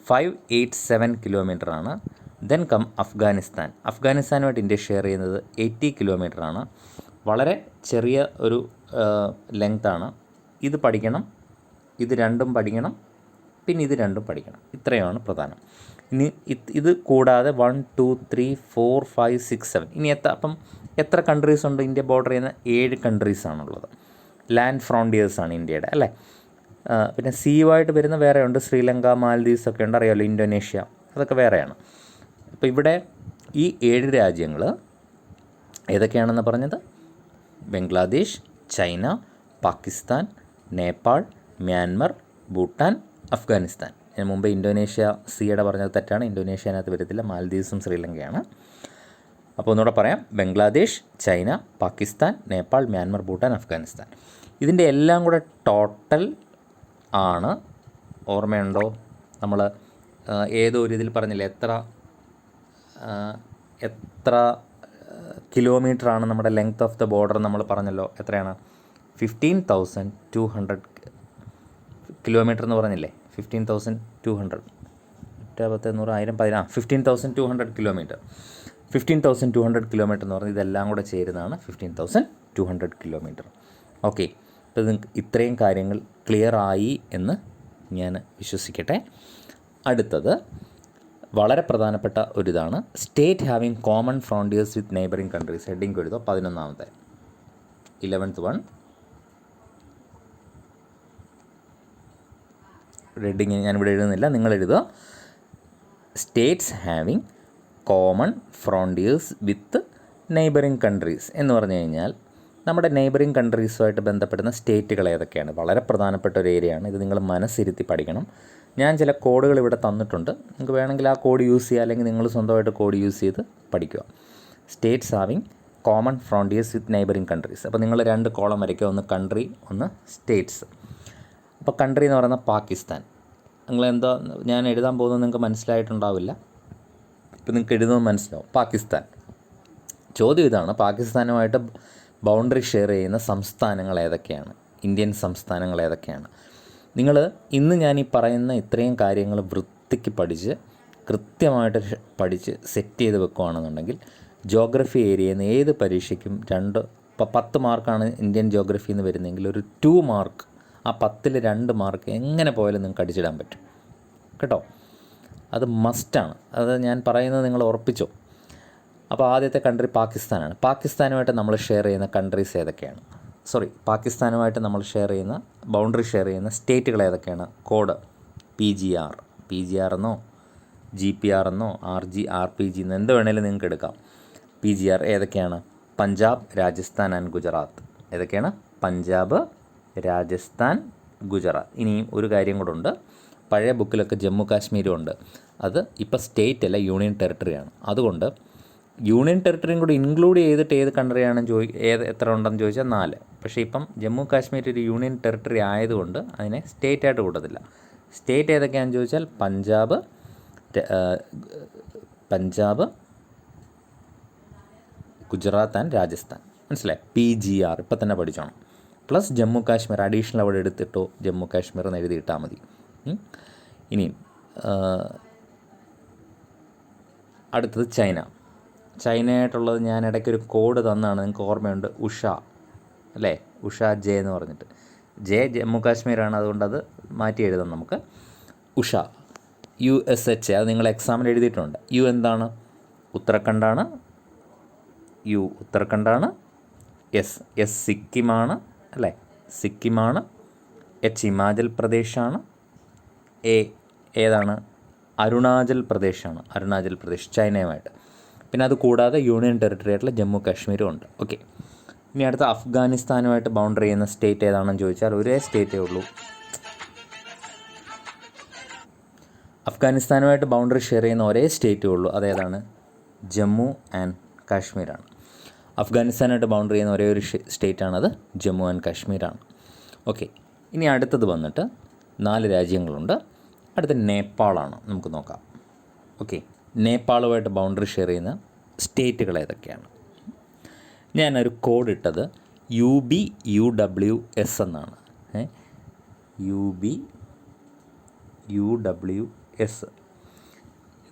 587 കിലോമീറ്ററാണ്. ദെൻ കം അഫ്ഗാനിസ്ഥാനുമായിട്ട് ഇന്ത്യ ഷെയർ ചെയ്യുന്നത് 80 കിലോമീറ്ററാണ്. വളരെ ചെറിയ ഒരു ലെങ്താണ്. ഇത് പഠിക്കണം, ഇത് രണ്ടും പഠിക്കണം, പിന്നെ ഇത് രണ്ടും പഠിക്കണം. ഇത്രയാണ് പ്രധാനം. ഇനി ഇത് കൂടാതെ 1 2 3 4 5 6 7 ഇനി എത്ര കൺട്രീസ് ഉണ്ട് ഇന്ത്യ ബോർഡർ ചെയ്യുന്ന? 7 കൺട്രീസാണുള്ളത്. ലാൻഡ് ഫ്രോണ്ടിയേഴ്സാണ് ഇന്ത്യയുടെ അല്ലേ. പിന്നെ സീയുമായിട്ട് വരുന്ന വേറെ ഉണ്ട്, ശ്രീലങ്ക, മാൽദീവ്സ് ഒക്കെ ഉണ്ട്, അറിയാമല്ലോ, ഇന്തോനേഷ്യ, അതൊക്കെ വേറെയാണ്. അപ്പോൾ ഇവിടെ ഈ 7 രാജ്യങ്ങൾ ഏതൊക്കെയാണെന്ന് പറഞ്ഞത്? Bangladesh, China, Pakistan, Nepal, Myanmar, Bhutan, Afghanistan. ഞാൻ മുമ്പ് ഇന്തോനേഷ്യ സിയുടെ പറഞ്ഞത് തെറ്റാണ്. ഇന്തോനേഷ്യനകത്ത് വരത്തില്ല, മാൽദീവ്സും ശ്രീലങ്കയാണ്. അപ്പോൾ ഒന്നുകൂടെ പറയാം, ബംഗ്ലാദേശ്, ചൈന, പാകിസ്ഥാൻ, നേപ്പാൾ, മ്യാൻമർ, ഭൂട്ടാൻ, അഫ്ഗാനിസ്ഥാൻ. ഇതിൻ്റെ എല്ലാം കൂടെ ടോട്ടൽ ആണ്. ഓർമ്മയുണ്ടോ? നമ്മൾ ഏതോ ഒരു ഇതിൽ പറഞ്ഞില്ലേ, എത്ര കിലോമീറ്ററാണ് നമ്മുടെ ലെങ്ത് ഓഫ് ദ ബോർഡർ നമ്മൾ പറഞ്ഞല്ലോ. എത്രയാണ്? 15,200 കിലോമീറ്റർ എന്ന് പറഞ്ഞില്ലേ. 15,200 15,200 കിലോമീറ്റർ. 15,200 കിലോമീറ്റർ എന്ന് പറഞ്ഞാൽ ഇതെല്ലാം കൂടെ ചേരുന്നതാണ് 15,200 കിലോമീറ്റർ. ഓക്കെ, അപ്പോൾ നിങ്ങൾക്ക് ഇത്രയും കാര്യങ്ങൾ ക്ലിയർ ആയി എന്ന് ഞാൻ വിശ്വസിക്കട്ടെ. അടുത്തത് വളരെ പ്രധാനപ്പെട്ട ഒരിതാണ്, state having common frontiers with neighbouring countries. Heading എഴുതോ, 11ാമത്തെ 11th വൺ. ഹെഡിങ് ഞാനിവിടെ എഴുതുന്നില്ല, നിങ്ങൾ എഴുതുക. States having common frontiers with neighbouring countries എന്ന് പറഞ്ഞു കഴിഞ്ഞാൽ നമ്മുടെ നെയ്ബറിങ് കൺട്രീസുമായിട്ട് ബന്ധപ്പെടുന്ന സ്റ്റേറ്റുകൾ ഏതൊക്കെയാണ്? വളരെ പ്രധാനപ്പെട്ട ഒരു ഏരിയയാണ്. ഇത് നിങ്ങൾ മനസ്സിരുത്തി പഠിക്കണം. ഞാൻ ചില കോഡുകൾ ഇവിടെ തന്നിട്ടുണ്ട്, നിങ്ങൾക്ക് വേണമെങ്കിൽ ആ കോഡ് യൂസ് ചെയ്യുക, അല്ലെങ്കിൽ നിങ്ങൾ സ്വന്തമായിട്ട് കോഡ് യൂസ് ചെയ്ത് പഠിക്കുക. States having common frontiers with neighbouring countries. അപ്പോൾ നിങ്ങൾ 2 കോളം വരയ്ക്കുക, ഒന്ന് കൺട്രി, ഒന്ന് സ്റ്റേറ്റ്സ്. അപ്പോൾ കൺട്രി എന്ന് പറയുന്നത് പാകിസ്ഥാൻ. നിങ്ങളെന്താ ഞാൻ എഴുതാൻ പോകുന്നത് നിങ്ങൾക്ക് മനസ്സിലായിട്ടുണ്ടാവില്ല, ഇപ്പോൾ നിങ്ങൾക്ക് എഴുതുന്നത് മനസ്സിലാവും. പാകിസ്ഥാൻ. ചോദ്യം ഇതാണ്, പാകിസ്ഥാനുമായിട്ട് ബൗണ്ടറി ഷെയർ ചെയ്യുന്ന സംസ്ഥാനങ്ങൾ ഏതൊക്കെയാണ്? ഇന്ത്യൻ സംസ്ഥാനങ്ങൾ ഏതൊക്കെയാണ്? നിങ്ങൾ ഇന്ന് ഞാൻ ഈ പറയുന്ന ഇത്രയും കാര്യങ്ങൾ വൃത്തിക്ക് പഠിച്ച് കൃത്യമായിട്ട് പഠിച്ച് സെറ്റ് ചെയ്ത് വെക്കുകയാണെന്നുണ്ടെങ്കിൽ ജോഗ്രഫി ഏരിയയിൽ നിന്ന് ഏത് പരീക്ഷയ്ക്കും 10 മാർക്കാണ് ഇന്ത്യൻ ജോഗ്രഫി എന്ന് വരുന്നതെങ്കിൽ ഒരു 2 മാർക്ക്, ആ 10ൽ 2 മാർക്ക് എങ്ങനെ പോയാലും നിങ്ങൾക്ക് അടിച്ചിടാൻ പറ്റും കേട്ടോ. അത് മസ്റ്റാണ്. അത് ഞാൻ പറയുന്നത് നിങ്ങൾ ഉറപ്പിച്ചോ. അപ്പോൾ ആദ്യത്തെ കൺട്രി പാകിസ്ഥാനാണ്. പാകിസ്ഥാനുമായിട്ട് നമ്മൾ ഷെയർ ചെയ്യുന്ന കൺട്രീസ് ഏതൊക്കെയാണ്? പാകിസ്ഥാനുമായിട്ട് നമ്മൾ ബൗണ്ടറി ഷെയർ ചെയ്യുന്ന സ്റ്റേറ്റുകൾ ഏതൊക്കെയാണ്? കോഡ് PGR എന്നോ GPR എന്നോ RPG എന്നോ എന്ത് വേണേലും നിങ്ങൾക്ക് എടുക്കാം. PGR ഏതൊക്കെയാണ്? പഞ്ചാബ്, രാജസ്ഥാൻ ആൻഡ് ഗുജറാത്ത്. ഏതൊക്കെയാണ്? പഞ്ചാബ്, രാജസ്ഥാൻ, ഗുജറാത്ത്. ഇനിയും ഒരു കാര്യം കൂടെ ഉണ്ട്, പഴയ ബുക്കിലൊക്കെ ജമ്മു കാശ്മീരും ഉണ്ട്. അത് ഇപ്പോൾ സ്റ്റേറ്റ് അല്ല, യൂണിയൻ ടെറിട്ടറിയാണ്. അതുകൊണ്ട് യൂണിയൻ ടെറിട്ടറിയും കൂടി ഇൻക്ലൂഡ് ചെയ്തിട്ട് ഏത് കൺട്രിയാണെന്ന് എത്ര ഉണ്ടെന്ന് ചോദിച്ചാൽ 4. പക്ഷേ ഇപ്പം ജമ്മു കാശ്മീർ ഒരു യൂണിയൻ ടെറിട്ടറി ആയതുകൊണ്ട് അതിനെ സ്റ്റേറ്റ് ആയിട്ട് കൂട്ടത്തില്ല. സ്റ്റേറ്റ് ഏതൊക്കെയാണെന്ന് ചോദിച്ചാൽ പഞ്ചാബ്, ഗുജറാത്ത് ആൻഡ് രാജസ്ഥാൻ. മനസ്സിലായി? PGR ഇപ്പം തന്നെ പഠിച്ചോണം. പ്ലസ് ജമ്മു കാശ്മീർ അഡീഷണൽ അവിടെ എടുത്തിട്ടോ ജമ്മു കാശ്മീർ എന്ന് എഴുതിയിട്ടാൽ മതി. ഇനിയും അടുത്തത് ചൈനയായിട്ടുള്ളത് ഞാൻ ഇടയ്ക്കൊരു കോഡ് തന്നാണ്, നിങ്ങൾക്ക് ഓർമ്മയുണ്ട്, ഉഷ അല്ലേ? ഉഷ ജെ എന്ന് പറഞ്ഞിട്ട്. ജെ ജമ്മു കാശ്മീരാണ്, അതുകൊണ്ട് അത് മാറ്റി എഴുതാം നമുക്ക്. ഉഷ USH അത് നിങ്ങൾ എക്സാമിൽ എഴുതിയിട്ടുണ്ട്. യു എന്താണ്? ഉത്തരാഖണ്ഡാണ്. എസ് സിക്കിമാണ് അല്ലേ? സിക്കിമാണ്. H ഹിമാചൽ പ്രദേശാണ്. ഏതാണ്? അരുണാചൽ പ്രദേശ് ചൈനയുമായിട്ട്. പിന്നെ അത് കൂടാതെ യൂണിയൻ ടെറിട്ടറി ആയിട്ടുള്ള ജമ്മു കാശ്മീരും ഉണ്ട്. ഓക്കെ. ഇനി അടുത്ത അഫ്ഗാനിസ്ഥാനുമായിട്ട് ബൗണ്ടറി ചെയ്യുന്ന സ്റ്റേറ്റ് ഏതാണെന്ന് ചോദിച്ചാൽ ഒരേ സ്റ്റേറ്റേ ഉള്ളൂ. അഫ്ഗാനിസ്ഥാനുമായിട്ട് ബൗണ്ടറി ഷെയർ ചെയ്യുന്ന ഒരേ സ്റ്റേറ്റേ ഉള്ളൂ. അതേതാണ്? ജമ്മു ആൻഡ് കാശ്മീരാണ്. അഫ്ഗാനിസ്ഥാനായിട്ട് ബൗണ്ടറി ചെയ്യുന്ന ഒരേ ഒരു സ്റ്റേറ്റാണത് ജമ്മു ആൻഡ് കാശ്മീരാണ്. ഓക്കെ. ഇനി അടുത്തത് വന്നിട്ട് 4 രാജ്യങ്ങളുണ്ട്. അടുത്ത നേപ്പാളാണ്. നമുക്ക് നോക്കാം. ഓക്കെ. നേപ്പാളുമായിട്ട് ബൗണ്ടറി ഷെയർ ചെയ്യുന്ന സ്റ്റേറ്റുകൾ ഏതൊക്കെയാണ്? ഞാനൊരു കോഡ് ഇട്ടത് UBUWS എന്നാണ്. UBUWS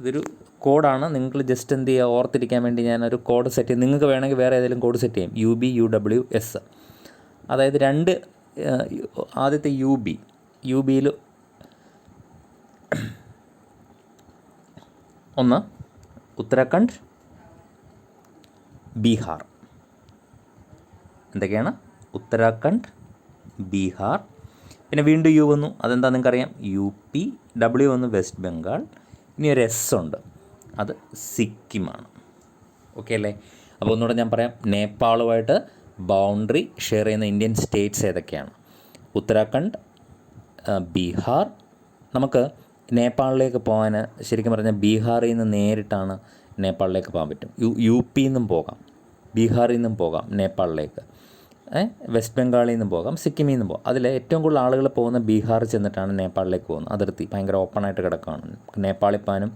ഇതൊരു കോഡാണ്. നിങ്ങൾ ജസ്റ്റ് എന്ത് ചെയ്യുക, ഓർത്തിരിക്കാൻ വേണ്ടി ഞാനൊരു കോഡ് സെറ്റ് ചെയ്യും. നിങ്ങൾക്ക് വേണമെങ്കിൽ വേറെ ഏതെങ്കിലും കോഡ് സെറ്റ് ചെയ്യും. UBUWS അതായത് 2 ആദ്യത്തെ യുബിയിൽ ഒന്ന് ഉത്തരാഖണ്ഡ്, ബീഹാർ. എന്തൊക്കെയാണ്? ഉത്തരാഖണ്ഡ്, ബീഹാർ. പിന്നെ വീണ്ടും യു വന്നു. അതെന്താ നിങ്ങൾക്കറിയാം? UP. W വന്നു വെസ്റ്റ് ബംഗാൾ. ഇനി ഒരു S ഉണ്ട്, അത് സിക്കിമാണ്. ഓക്കെ അല്ലേ? അപ്പോൾ ഒന്നുകൂടെ ഞാൻ പറയാം. നേപ്പാളുമായിട്ട് ബൗണ്ടറി ഷെയർ ചെയ്യുന്ന ഇന്ത്യൻ സ്റ്റേറ്റ്സ് ഏതൊക്കെയാണ്? ഉത്തരാഖണ്ഡ്, ബീഹാർ. നമുക്ക് നേപ്പാളിലേക്ക് പോകാൻ ശരിക്കും പറഞ്ഞാൽ ബീഹാറിൽ നിന്ന് നേരിട്ടാണ് നേപ്പാളിലേക്ക് പോകാൻ പറ്റും. UP നിന്നും പോകാം, ബീഹാറിൽ നിന്നും പോകാം നേപ്പാളിലേക്ക്, വെസ്റ്റ് ബംഗാളിൽ നിന്നും പോകാം, സിക്കിമിൽ നിന്നും പോകാം. അതിൽ ഏറ്റവും കൂടുതൽ ആളുകൾ പോകുന്ന ബീഹാറിൽ ചെന്നിട്ടാണ് നേപ്പാളിലേക്ക് പോകുന്നത്. അതിർത്തി ഭയങ്കര ഓപ്പണായിട്ട് കിടക്കുകയാണ്. നേപ്പാളിൽ പോകാനും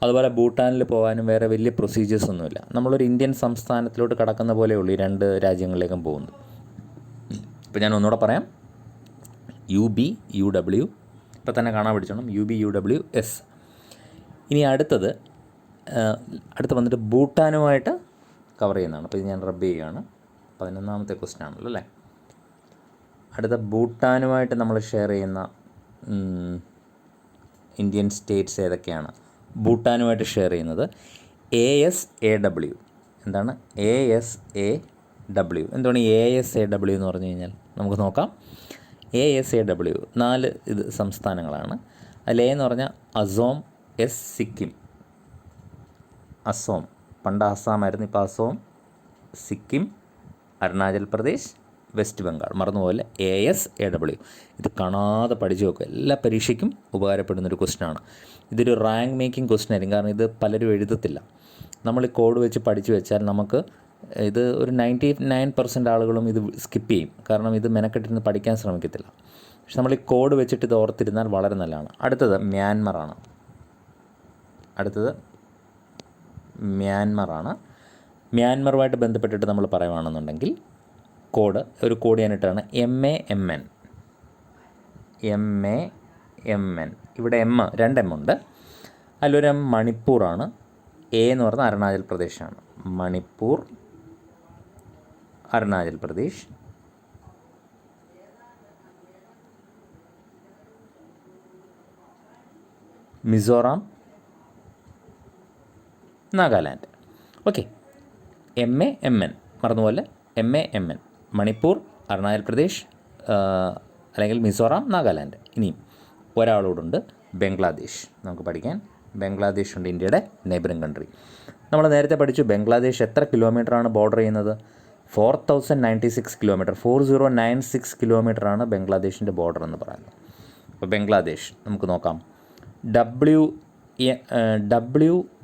അതുപോലെ ഭൂട്ടാനിൽ പോകാനും വേറെ വലിയ പ്രൊസീജിയേഴ്സ് ഒന്നുമില്ല. നമ്മളൊരു ഇന്ത്യൻ സംസ്ഥാനത്തിലോട്ട് കടക്കുന്ന പോലെയുള്ളൂ ഈ 2 രാജ്യങ്ങളിലേക്കും പോകുന്നത്. ഇപ്പോൾ ഞാൻ ഒന്നുകൂടെ പറയാം. UBUW ഇപ്പോൾ തന്നെ കാണാൻ പഠിച്ചോണം. UBUWS. ഇനി അടുത്ത് വന്നിട്ട് ഭൂട്ടാനുമായിട്ട് കവർ ചെയ്യുന്നതാണ്. അപ്പോൾ ഇത് ഞാൻ റബ്ബ് ചെയ്യുകയാണ്. 11ാമത്തെ ക്വസ്റ്റ്യൻ ആണല്ലോ അല്ലേ? അടുത്ത ഭൂട്ടാനുമായിട്ട് നമ്മൾ ഷെയർ ചെയ്യുന്ന ഇന്ത്യൻ സ്റ്റേറ്റ്സ് ഏതൊക്കെയാണ്? ഭൂട്ടാനുമായിട്ട് ഷെയർ ചെയ്യുന്നത് ASAW. എന്താണ് ASAW? എന്താണ് ASAW എന്ന് പറഞ്ഞു കഴിഞ്ഞാൽ നമുക്ക് നോക്കാം. ASAW 4 സംസ്ഥാനങ്ങളാണ്. അതിൽ എന്ന് പറഞ്ഞാൽ അസോം, S സിക്കിം. അസോം പണ്ട് അസാമായിരുന്നു, ഇപ്പോൾ അസോം, സിക്കിം, അരുണാചൽ പ്രദേശ്, വെസ്റ്റ് ബംഗാൾ. മറന്നുപോലെ ASAW. ഇത് കാണാതെ പഠിച്ചു വെക്കുക. എല്ലാ പരീക്ഷയ്ക്കും ഉപകാരപ്പെടുന്നൊരു ക്വസ്റ്റ്യനാണ്. ഇതൊരു റാങ്ക് മേക്കിംഗ് ക്വസ്റ്റ്യൻ ആയിരിക്കും. കാരണം ഇത് പലരും എഴുതത്തില്ല. നമ്മൾ ഈ കോഡ് വെച്ച് പഠിച്ചു വെച്ചാൽ നമുക്ക് ഇത് ഒരു 99% ആളുകളും ഇത് സ്കിപ്പ് ചെയ്യും. കാരണം ഇത് മെനക്കെട്ടിരുന്ന് പഠിക്കാൻ ശ്രമിക്കത്തില്ല. പക്ഷെ നമ്മൾ ഈ കോഡ് വെച്ചിട്ട് ഇത് ഓർത്തിരുന്നാൽ വളരെ നല്ലതാണ്. അടുത്തത് മ്യാൻമറാണ്. മ്യാൻമറുമായിട്ട് ബന്ധപ്പെട്ടിട്ട് നമ്മൾ പറയുകയാണെന്നുണ്ടെങ്കിൽ ഒരു കോഡ് ഞാനിട്ടാണ് MAMN. ഇവിടെ 2 M ഉണ്ട്. അതിലൊരു M മണിപ്പൂറാണ്. A എന്ന് പറഞ്ഞാൽ അരുണാചൽ പ്രദേശാണ്. മണിപ്പൂർ, അരുണാചൽ പ്രദേശ്. മിസോറാം, നാഗാലാൻഡ്. ഓക്കെ. MAMN മറന്നുപോലെ MAMN മണിപ്പൂർ, അരുണാചൽ പ്രദേശ് അല്ലെങ്കിൽ മിസോറാം, നാഗാലാൻഡ്. ഇനിയും ഒരാളോടുണ്ട് ബംഗ്ലാദേശ്. നമുക്ക് പഠിക്കാൻ ബംഗ്ലാദേശ് ഉണ്ട്, ഇന്ത്യയുടെ നെയ്ബറിംഗ് കൺട്രി. നമ്മൾ നേരത്തെ പഠിച്ചു ബംഗ്ലാദേശ് എത്ര കിലോമീറ്ററാണ് ബോർഡർ ചെയ്യുന്നത്? 4096 കിലോമീറ്റർ. 4096 കിലോമീറ്ററാണ് ബംഗ്ലാദേശിൻ്റെ ബോർഡർ എന്ന് പറയുന്നത്. അപ്പോൾ ബംഗ്ലാദേശ് നമുക്ക് നോക്കാം.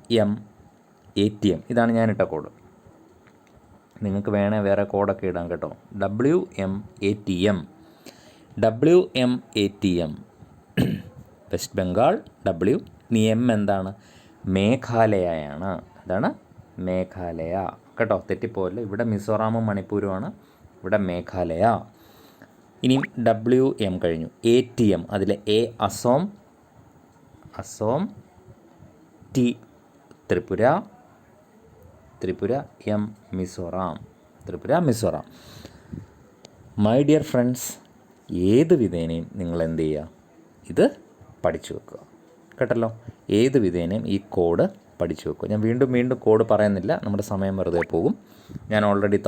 WM ATM. ഇതാണ് ഞാനിട്ട കോഡ്. നിങ്ങൾക്ക് വേണേൽ വേറെ കോഡൊക്കെ ഇടാം കേട്ടോ. WMATM. WMATM west Bengal. W. ഇനി M എന്താണ്? മേഘാലയയാണ്. അതാണ് മേഘാലയ കേട്ടോ, തെറ്റിപ്പോയില്ല. ഇവിടെ മിസോറാമും മണിപ്പൂരുമാണ്, ഇവിടെ മേഘാലയ. ഇനിയും WM കഴിഞ്ഞു. ATM, അതിലെ A Asom, T Tripura, M Mizoram, Mizoram. My dear friends, ഏത് വിധേനയും നിങ്ങൾ എന്ത് ചെയ്യുക, ഇത് പഠിച്ചു വെക്കുക കേട്ടല്ലോ. ഏത് വിധേനയും ഈ കോഡ് പഠിച്ചു വെക്കുക. ഞാൻ വീണ്ടും കോഡ് പറയുന്നില്ല, നമ്മുടെ സമയം വെറുതെ പോകും. ഞാൻ ഓൾറെഡി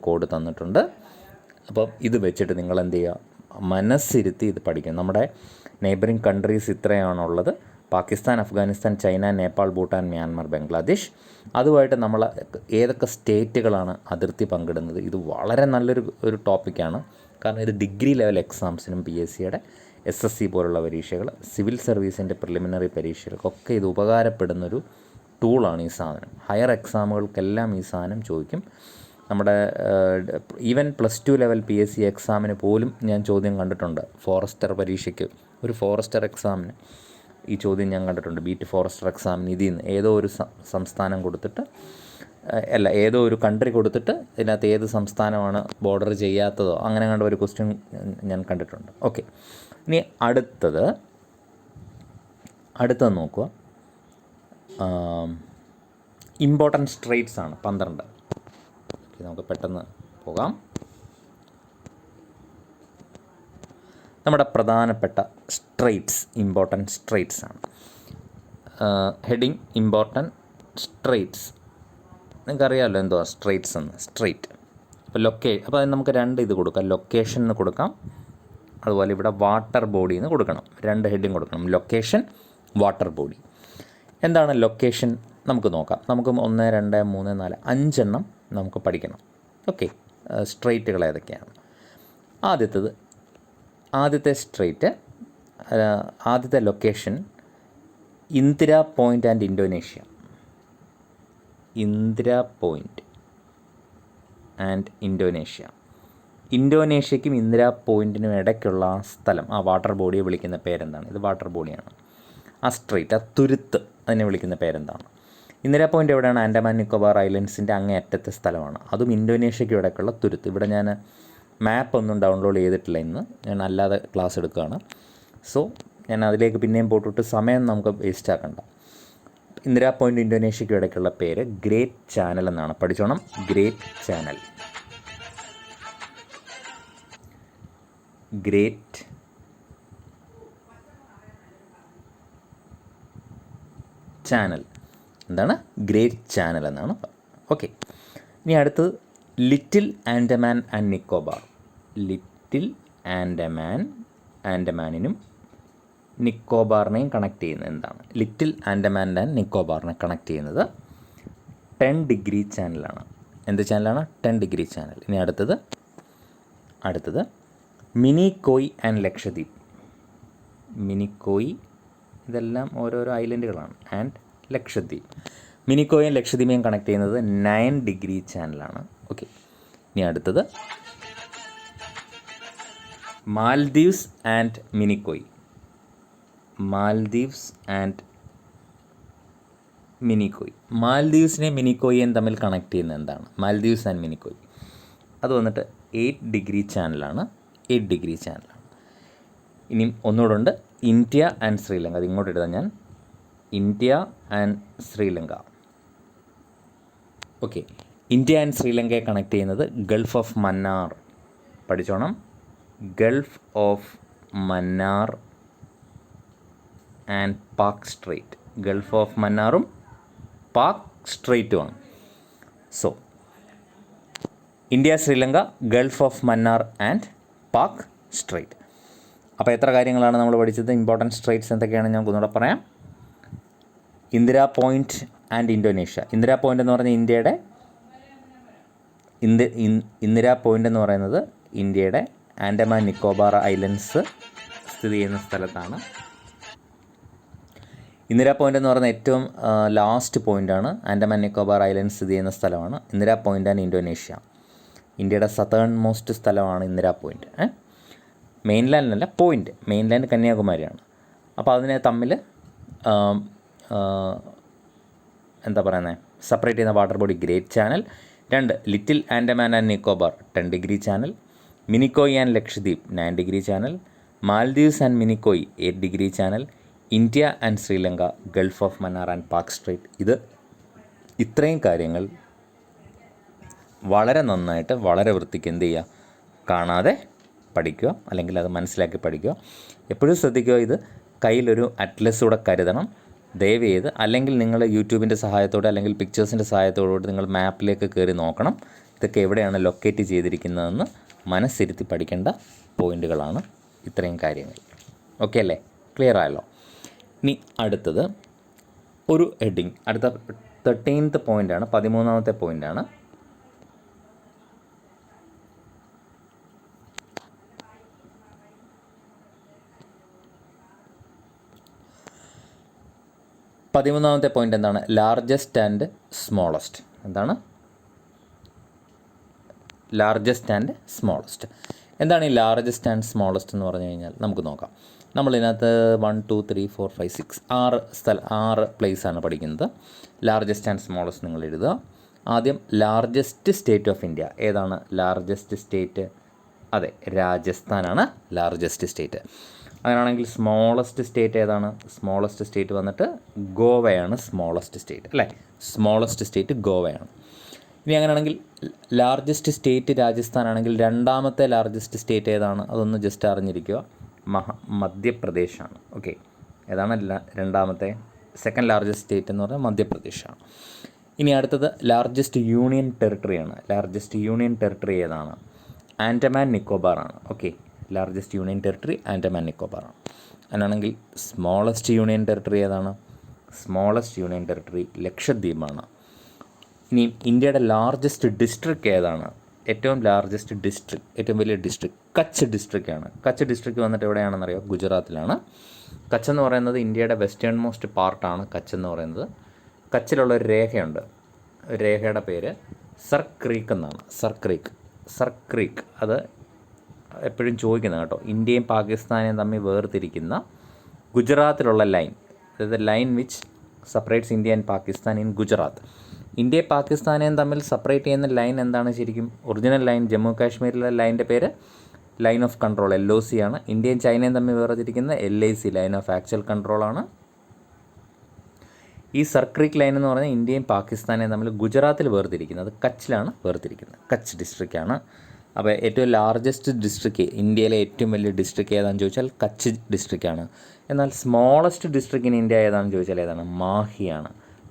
കോഡ് തന്നിട്ടുണ്ട്. അപ്പം ഇത് വെച്ചിട്ട് നിങ്ങൾ എന്ത് ചെയ്യുക, മനസ്സിരുത്തി ഇത് പഠിക്കുക. നമ്മുടെ നെയ്ബറിങ് കൺട്രീസ് ഇത്രയാണുള്ളത്: പാകിസ്ഥാൻ, അഫ്ഗാനിസ്ഥാൻ, ചൈന, നേപ്പാൾ, ഭൂട്ടാൻ, മ്യാൻമർ, ബംഗ്ലാദേശ്. അതുമായിട്ട് നമ്മൾ ഏതൊക്കെ സ്റ്റേറ്റുകളാണ് അതിർത്തി പങ്കിടുന്നത്. ഇത് വളരെ നല്ലൊരു ടോപ്പിക്കാണ്. കാരണം ഇത് ഡിഗ്രി ലെവൽ എക്സാംസിനും PSCയുടെ SSC പോലുള്ള പരീക്ഷകൾ, സിവിൽ സർവീസിൻ്റെ പ്രിലിമിനറി പരീക്ഷകൾക്കൊക്കെ ഇത് ഉപകാരപ്പെടുന്നൊരു ടൂളാണ് ഈ സാധനം. ഹയർ എക്സാമുകൾക്കെല്ലാം ഈ സാധനം ചോദിക്കും. നമ്മുടെ ഈവൻ +2 ലെവൽ PSC എക്സാമിന് പോലും ഞാൻ ചോദ്യം കണ്ടിട്ടുണ്ട്. ഫോറസ്റ്റർ പരീക്ഷയ്ക്ക്, ഒരു ഫോറസ്റ്റർ എക്സാമിന് ഈ ചോദ്യം ഞാൻ കണ്ടിട്ടുണ്ട്. ബീറ്റ് ഫോറസ്റ്റർ എക്സാമിന് ഇതിൽ നിന്ന് ഏതോ ഒരു സംസ്ഥാനം കൊടുത്തിട്ട്, ഏതോ ഒരു കൺട്രി കൊടുത്തിട്ട് ഇതിനകത്ത് ഏത് സംസ്ഥാനമാണ് ബോർഡർ ചെയ്യാത്തതോ അങ്ങനെ കണ്ട ഒരു ക്വസ്റ്റ്യൻ ഞാൻ കണ്ടിട്ടുണ്ട്. ഓക്കെ, ഇനി അടുത്തത് നോക്കുക. ഇമ്പോർട്ടൻറ്റ് സ്ട്രേറ്റ്സ് ആണ് 12. നമുക്ക് പെട്ടെന്ന് പോകാം. നമ്മുടെ പ്രധാനപ്പെട്ട സ്ട്രേറ്റ്സ്, ഇമ്പോർട്ടൻറ്റ് സ്ട്രേറ്റ്സ് ആണ്. Heading important straits. നിങ്ങൾക്കറിയാമല്ലോ എന്തോ സ്ട്രേറ്റ്സ് എന്ന്. സ്ട്രേറ്റ് അപ്പോൾ അതിന് നമുക്ക് 2 ഇത് കൊടുക്കാം. ലൊക്കേഷൻ എന്ന് കൊടുക്കാം, അതുപോലെ ഇവിടെ വാട്ടർ ബോഡി എന്ന് കൊടുക്കണം. 2 ഹെഡിങ് കൊടുക്കണം: ലൊക്കേഷൻ, വാട്ടർ ബോഡി. എന്താണ് ലൊക്കേഷൻ നമുക്ക് നോക്കാം. നമുക്ക് 1, 2, 3, 4, 5 എണ്ണം നമുക്ക് പഠിക്കണം. ഓക്കെ, സ്ട്രേറ്റുകൾ ഏതൊക്കെയാണ്? ആദ്യത്തെ സ്ട്രേറ്റ്, ആദ്യത്തെ location Indira point and Indonesia. Indira point and Indonesia. ഇന്തോനേഷ്യയ്ക്കും ഇന്ദിര പോയിൻറ്റിനും ഇടയ്ക്കുള്ള ആ സ്ഥലം, ആ വാട്ടർ ബോഡിയെ വിളിക്കുന്ന പേരെന്താണ്? ഇത് വാട്ടർ ബോഡിയാണ്. ആ സ്ട്രേറ്റ്, ആ തുരുത്ത്, അതിനെ വിളിക്കുന്ന പേരെന്താണ്? ഇന്ദിര പോയിൻ്റ് എവിടെയാണ്? ആൻഡമാൻ നിക്കോബാർ ഐലൻഡ്സിൻ്റെ അങ്ങേയറ്റത്തെ സ്ഥലമാണ്. അതും ഇന്തോനേഷ്യയ്ക്ക് ഇടയ്ക്കുള്ള തുരുത്ത്. ഇവിടെ ഞാൻ മാപ്പൊന്നും ഡൗൺലോഡ് ചെയ്തിട്ടില്ല, ഇന്ന് ഞാൻ അല്ലാതെ ക്ലാസ് എടുക്കുകയാണ്. സോ ഞാൻ അതിലേക്ക് പിന്നെയും പോട്ടിട്ട് സമയം നമുക്ക് വേസ്റ്റ് ആക്കണ്ട. ഇന്ദിര പോയിൻ്റ് ഇന്തോനേഷ്യയ്ക്ക് ഇടയ്ക്കുള്ള പേര് ഗ്രേറ്റ് ചാനൽ എന്നാണ്. പഠിച്ചോണം, ഗ്രേറ്റ് ചാനൽ. ഗ്രേറ്റ് ചാനൽ എന്താണ്? ഗ്രേറ്റ് ചാനൽ എന്നാണ്. ഓക്കെ, ഇനി അടുത്തത് little Andaman and Nicobar. Little ആൻഡമാനിനും നിക്കോബാറിനെയും കണക്ട് ചെയ്യുന്നത് എന്താണ്? ലിറ്റിൽ ആൻഡമാൻ ആൻഡ് നിക്കോബാറിനെ കണക്ട് ചെയ്യുന്നത് 10 ഡിഗ്രി ചാനലാണ്. എന്ത് ചാനലാണ്? 10 ഡിഗ്രി ചാനൽ. ഇനി അടുത്തത് മിനിക്കോയ് ആൻഡ് ലക്ഷദ്വീപ്. മിനിക്കോയ്, ഇതെല്ലാം ഓരോരോ ഐലൻഡുകളാണ്. ആൻഡ് ലക്ഷദ്വീപ്. മിനിക്കോയും ലക്ഷദ്വീപേയും കണക്ട് ചെയ്യുന്നത് 9 ഡിഗ്രി ചാനലാണ്. ഓക്കെ, ഇനി അടുത്തത് മാൽദീവ്സ് ആൻഡ് മിനിക്കോയ്. മാൽദീവ്സ് ആൻഡ് മിനിക്കോയ്. മാൽദീവ്സിനെയും മിനിക്കോയും തമ്മിൽ കണക്ട് ചെയ്യുന്നത് എന്താണ്? മാൽദീവ്സ് ആൻഡ് മിനിക്കോയ് അത് വന്നിട്ട് 8 ഡിഗ്രി ചാനലാണ്. 8 ഡിഗ്രി ചാനലാണ്. ഇനിയും ഒന്നുകൂടെ ഉണ്ട്, ഇന്ത്യ ആൻഡ് ശ്രീലങ്ക. അത് ഇങ്ങോട്ട് എഴുതാം ഞാൻ. India and Sri Lanka. Okay, India and ശ്രീലങ്കയെ കണക്ട് ചെയ്യുന്നത് ഗൾഫ് ഓഫ് മന്നാർ. പഠിച്ചോണം, gulf of Mannar and Palk strait. Gulf of മന്നാറും പാക് സ്ട്രേറ്റുമാണ്. So India, Sri Lanka, gulf of Mannar and Palk strait. അപ്പോൾ എത്ര കാര്യങ്ങളാണ് നമ്മൾ പഠിച്ചത്? ഇമ്പോർട്ടൻറ്റ് സ്ട്രേറ്റ്സ് എന്തൊക്കെയാണ് ഞാൻ ഒന്നുകൂടെ പറയാം. Indira point and Indonesia. Indira point എന്ന് പറഞ്ഞാൽ ഇന്ദിര പോയിൻ്റ് എന്ന് പറയുന്നത് ഇന്ത്യയുടെ ആൻഡമാൻ നിക്കോബാർ ഐലൻഡ്സ് സ്ഥിതി ചെയ്യുന്ന സ്ഥലത്താണ്. ഇന്ദിര പോയിൻ്റ് എന്ന് പറയുന്ന ഏറ്റവും ലാസ്റ്റ് പോയിൻ്റാണ്. ആൻഡമാൻ നിക്കോബാർ ഐലൻഡ് സ്ഥിതി ചെയ്യുന്ന സ്ഥലമാണ് ഇന്ദിര പോയിൻ്റ് ആൻഡ് ഇന്തോനേഷ്യ. ഇന്ത്യയുടെ സതേൺ മോസ്റ്റ് സ്ഥലമാണ് ഇന്ദിര പോയിൻ്റ്. മെയിൻലാൻഡിലല്ല, പോയിൻ്റ്. മെയിൻലാൻഡ് കന്യാകുമാരിയാണ്. അപ്പോൾ അതിനെ തമ്മിൽ എന്താ പറയുന്നത്, സെപ്പറേറ്റ് ചെയ്യുന്ന water body great channel. 2 little Andaman and Nicobar 10 degree channel. Minicoy and Lakshadweep 9 degree channel. Maldives and Minicoy 8 degree channel. India and Sri Lanka gulf of Mannar and Palk straight. ഇത്രയും കാര്യങ്ങൾ വളരെ നന്നായിട്ട് വളരെ വൃത്തിക്ക് എന്ത് ചെയ്യുക, കാണാതെ പഠിക്കുക, അല്ലെങ്കിൽ അത് മനസ്സിലാക്കി പഠിക്കുക. എപ്പോഴും ശ്രദ്ധിക്കുക, ഇത് കയ്യിലൊരു അറ്റ്ലസ് കൂടെ കരുതണം ദയവ് ചെയ്ത്. അല്ലെങ്കിൽ നിങ്ങൾ യൂട്യൂബിൻ്റെ സഹായത്തോടെ അല്ലെങ്കിൽ പിക്ചേഴ്സിൻ്റെ സഹായത്തോടുകൂടി നിങ്ങൾ മാപ്പിലേക്ക് കയറി നോക്കണം ഇതൊക്കെ എവിടെയാണ് ലൊക്കേറ്റ് ചെയ്തിരിക്കുന്നതെന്ന്. മനസ്സിരുത്തി പഠിക്കേണ്ട പോയിൻ്റുകളാണ് ഇത്രയും കാര്യങ്ങൾ. ഓക്കെ അല്ലേ? ക്ലിയർ ആയല്ലോ? ഇനി അടുത്തത് ഒരു ഹെഡിങ്, അടുത്ത 13th പോയിൻ്റാണ്, 13ാമത്തെ പോയിൻ്റാണ്. പതിമൂന്നാമത്തെ പോയിൻ്റ് എന്താണ്? Largest and smallest. എന്താണ് ലാർജസ്റ്റ് ആൻഡ് സ്മോളസ്റ്റ്? എന്താണ് ഈ ലാർജസ്റ്റ് ആൻഡ് സ്മോളസ്റ്റ് എന്ന് പറഞ്ഞു കഴിഞ്ഞാൽ നമുക്ക് നോക്കാം. നമ്മളിതിനകത്ത് 1 2 3 4 5 6 6 പ്ലേസാണ് പഠിക്കുന്നത്. ലാർജസ്റ്റ് ആൻഡ് സ്മോളസ്റ്റ് നിങ്ങൾ എഴുതുക. ആദ്യം ലാർജസ്റ്റ് സ്റ്റേറ്റ് ഓഫ് ഇന്ത്യ. ഏതാണ് ലാർജസ്റ്റ് സ്റ്റേറ്റ്? അതെ, രാജസ്ഥാനാണ് ലാർജസ്റ്റ് സ്റ്റേറ്റ്. അങ്ങനെയാണെങ്കിൽ സ്മോളസ്റ്റ് സ്റ്റേറ്റ് ഏതാണ്? സ്മോളസ്റ്റ് സ്റ്റേറ്റ് വന്നിട്ട് ഗോവയാണ് സ്മോളസ്റ്റ് സ്റ്റേറ്റ്, അല്ലേ? സ്മോളസ്റ്റ് സ്റ്റേറ്റ് ഗോവയാണ്. ഇനി അങ്ങനെയാണെങ്കിൽ ലാർജസ്റ്റ് സ്റ്റേറ്റ് രാജസ്ഥാനാണെങ്കിൽ രണ്ടാമത്തെ ലാർജസ്റ്റ് സ്റ്റേറ്റ് ഏതാണ്? അതൊന്ന് ജസ്റ്റ് അറിഞ്ഞിരിക്കുക. മധ്യപ്രദേശാണ്. ഓക്കെ, ഏതാണ് രണ്ടാമത്തെ? സെക്കൻഡ് ലാർജസ്റ്റ് സ്റ്റേറ്റ് എന്ന് പറഞ്ഞാൽ മധ്യപ്രദേശാണ്. ഇനി അടുത്തത് ലാർജസ്റ്റ് യൂണിയൻ ടെറിട്ടറിയാണ്. ലാർജസ്റ്റ് യൂണിയൻ ടെറിട്ടറി ഏതാണ്? ആൻഡമാൻ നിക്കോബാറാണ്. Okay, largest union territory Andaman നിക്കോബാറാണ്. അങ്ങനെയാണെങ്കിൽ സ്മോളസ്റ്റ് യൂണിയൻ ടെറിട്ടറി ഏതാണ്? സ്മോളസ്റ്റ് യൂണിയൻ ടെറിട്ടറി ലക്ഷദ്വീപാണ്. ഇനി ഇന്ത്യയുടെ ലാർജസ്റ്റ് ഡിസ്ട്രിക്റ്റ് ഏതാണ്? ഏറ്റവും ലാർജസ്റ്റ് ഡിസ്ട്രിക്റ്റ്, ഏറ്റവും വലിയ ഡിസ്ട്രിക്റ്റ് കച്ച് ഡിസ്ട്രിക്റ്റാണ്. കച്ച് ഡിസ്ട്രിക്റ്റ് വന്നിട്ട് എവിടെയാണെന്നറിയോ? ഗുജറാത്തിലാണ്. കച്ച് എന്ന് പറയുന്നത് ഇന്ത്യയുടെ വെസ്റ്റേൺ മോസ്റ്റ് പാർട്ടാണ് കച്ച് എന്ന് പറയുന്നത്. കച്ചിലുള്ളൊരു രേഖയുണ്ട്, ഒരു രേഖയുടെ പേര് സർ ക്രീക്ക് എന്നാണ്. സർ ക്രീക്ക് അത് എപ്പോഴും ചോദിക്കുന്നത് കേട്ടോ. ഇന്ത്യയും പാകിസ്ഥാനെയും തമ്മിൽ വേർതിരിക്കുന്ന ഗുജറാത്തിലുള്ള ലൈൻ, അതായത് line which separates India and Pakistan in Gujarat. ഇന്ത്യയും പാകിസ്ഥാനെയും തമ്മിൽ സെപ്പറേറ്റ് ചെയ്യുന്ന ലൈൻ എന്താണ് ശരിക്കും? ഒറിജിനൽ ലൈൻ ജമ്മു കാശ്മീരിലെ ലൈൻ്റെ പേര് ലൈൻ ഓഫ് കൺട്രോൾ LOC ആണ്. ഇന്ത്യയും ചൈനയും തമ്മിൽ വേർതിരിക്കുന്ന LAC ലൈൻ ഓഫ് ആക്ച്വൽ കൺട്രോളാണ്. ഈ സർക്രീക്ക് ലൈൻ എന്ന് പറഞ്ഞാൽ ഇന്ത്യയും പാകിസ്ഥാനെയും തമ്മിൽ ഗുജറാത്തിൽ വേർതിരിക്കുന്നത്, കച്ചിലാണ് വേർതിരിക്കുന്നത്. കച്ച് ഡിസ്ട്രിക്റ്റാണ്. അപ്പോൾ ഏറ്റവും ലാർജസ്റ്റ് ഡിസ്ട്രിക്റ്റ്, ഇന്ത്യയിലെ ഏറ്റവും വലിയ ഡിസ്ട്രിക്റ്റ് ഏതാണെന്ന് ചോദിച്ചാൽ കച്ച് ഡിസ്ട്രിക്റ്റാണ്. എന്നാൽ സ്മോളസ്റ്റ് ഡിസ്ട്രിക്റ്റ് ഇൻ ഇന്ത്യ ഏതാണെന്ന് ചോദിച്ചാൽ ഏതാണ്? മാഹിയാണ്.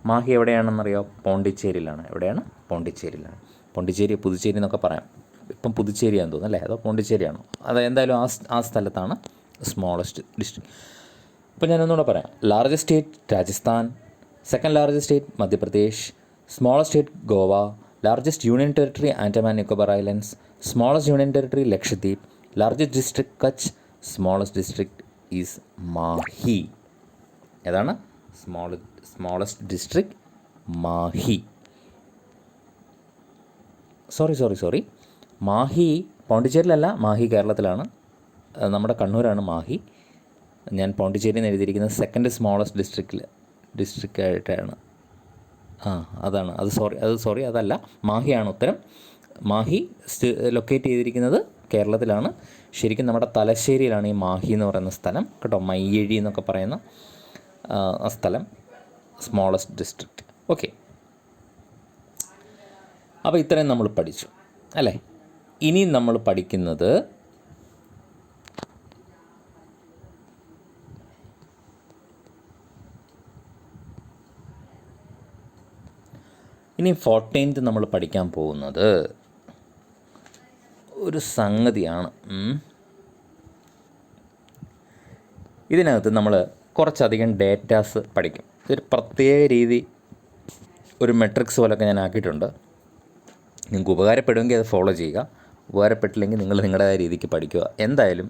മാഹി എവിടെയാണെന്നറിയോ? പോണ്ടിച്ചേരിയിലാണ്. എവിടെയാണ്? പോണ്ടിച്ചേരിയിലാണ്. പോണ്ടിച്ചേരി പുതുച്ചേരി എന്നൊക്കെ പറയാം. ഇപ്പം പുതുച്ചേരിയാണെന്ന് തോന്നുന്നു, അല്ലേ? അതോ പോണ്ടിച്ചേരിയാണോ? അത് എന്തായാലും ആ സ്ഥലത്താണ് സ്മോളസ്റ്റ് ഡിസ്ട്രിക്റ്റ്. അപ്പോൾ ഞാനൊന്നുകൂടെ പറയാം. Largest state Rajasthan, second largest state Madhya Pradesh, smallest state Goa, largest union territory Andaman Nicobar islands, smallest union territory Lakshadweep, largest district Kutch, smallest district is Mahe. ഏതാണ്? Smallest district Mahe. Sorry Mahe പോണ്ടിച്ചേരിയിലല്ല, മാഹി കേരളത്തിലാണ്. നമ്മുടെ കണ്ണൂരാണ് മാഹി. ഞാൻ പോണ്ടിച്ചേരി എന്ന് എഴുതിയിരിക്കുന്നത് സെക്കൻഡ് സ്മോളസ്റ്റ് ഡിസ്ട്രിക്റ്റായിട്ടാണ്. അതാണ് അതല്ല, മാഹിയാണ് ഉത്തരം. മാഹി ലൊക്കേറ്റ് ചെയ്തിരിക്കുന്നത് കേരളത്തിലാണ്. ശരിക്കും നമ്മുടെ തലശ്ശേരിയിലാണ് ഈ മാഹി എന്ന് പറയുന്ന സ്ഥലം കേട്ടോ. മയ്യഴി എന്നൊക്കെ പറയുന്ന ആ സ്ഥലം സ്മോളസ്റ്റ് ഡിസ്ട്രിക്റ്റ്. ഓക്കെ, അപ്പോൾ ഇത്രയും നമ്മൾ പഠിച്ചു അല്ലേ? ഇനി നമ്മൾ പഠിക്കുന്നത് ഇനി 14th നമ്മൾ പഠിക്കാൻ പോകുന്നത് ഒരു സംഗതിയാണ്. ഇതിനകത്ത് നമ്മൾ കുറച്ചധികം ഡേറ്റാസ് പഠിക്കും. ഇതൊരു പ്രത്യേക രീതി, ഒരു മെട്രിക്സ് പോലൊക്കെ ഞാൻ ആക്കിയിട്ടുണ്ട്. നിങ്ങൾക്ക് ഉപകാരപ്പെടുമെങ്കിൽ അത് ഫോളോ ചെയ്യുക, ഉപകാരപ്പെട്ടില്ലെങ്കിൽ നിങ്ങൾ നിങ്ങളുടേതായ രീതിക്ക് പഠിക്കുക. എന്തായാലും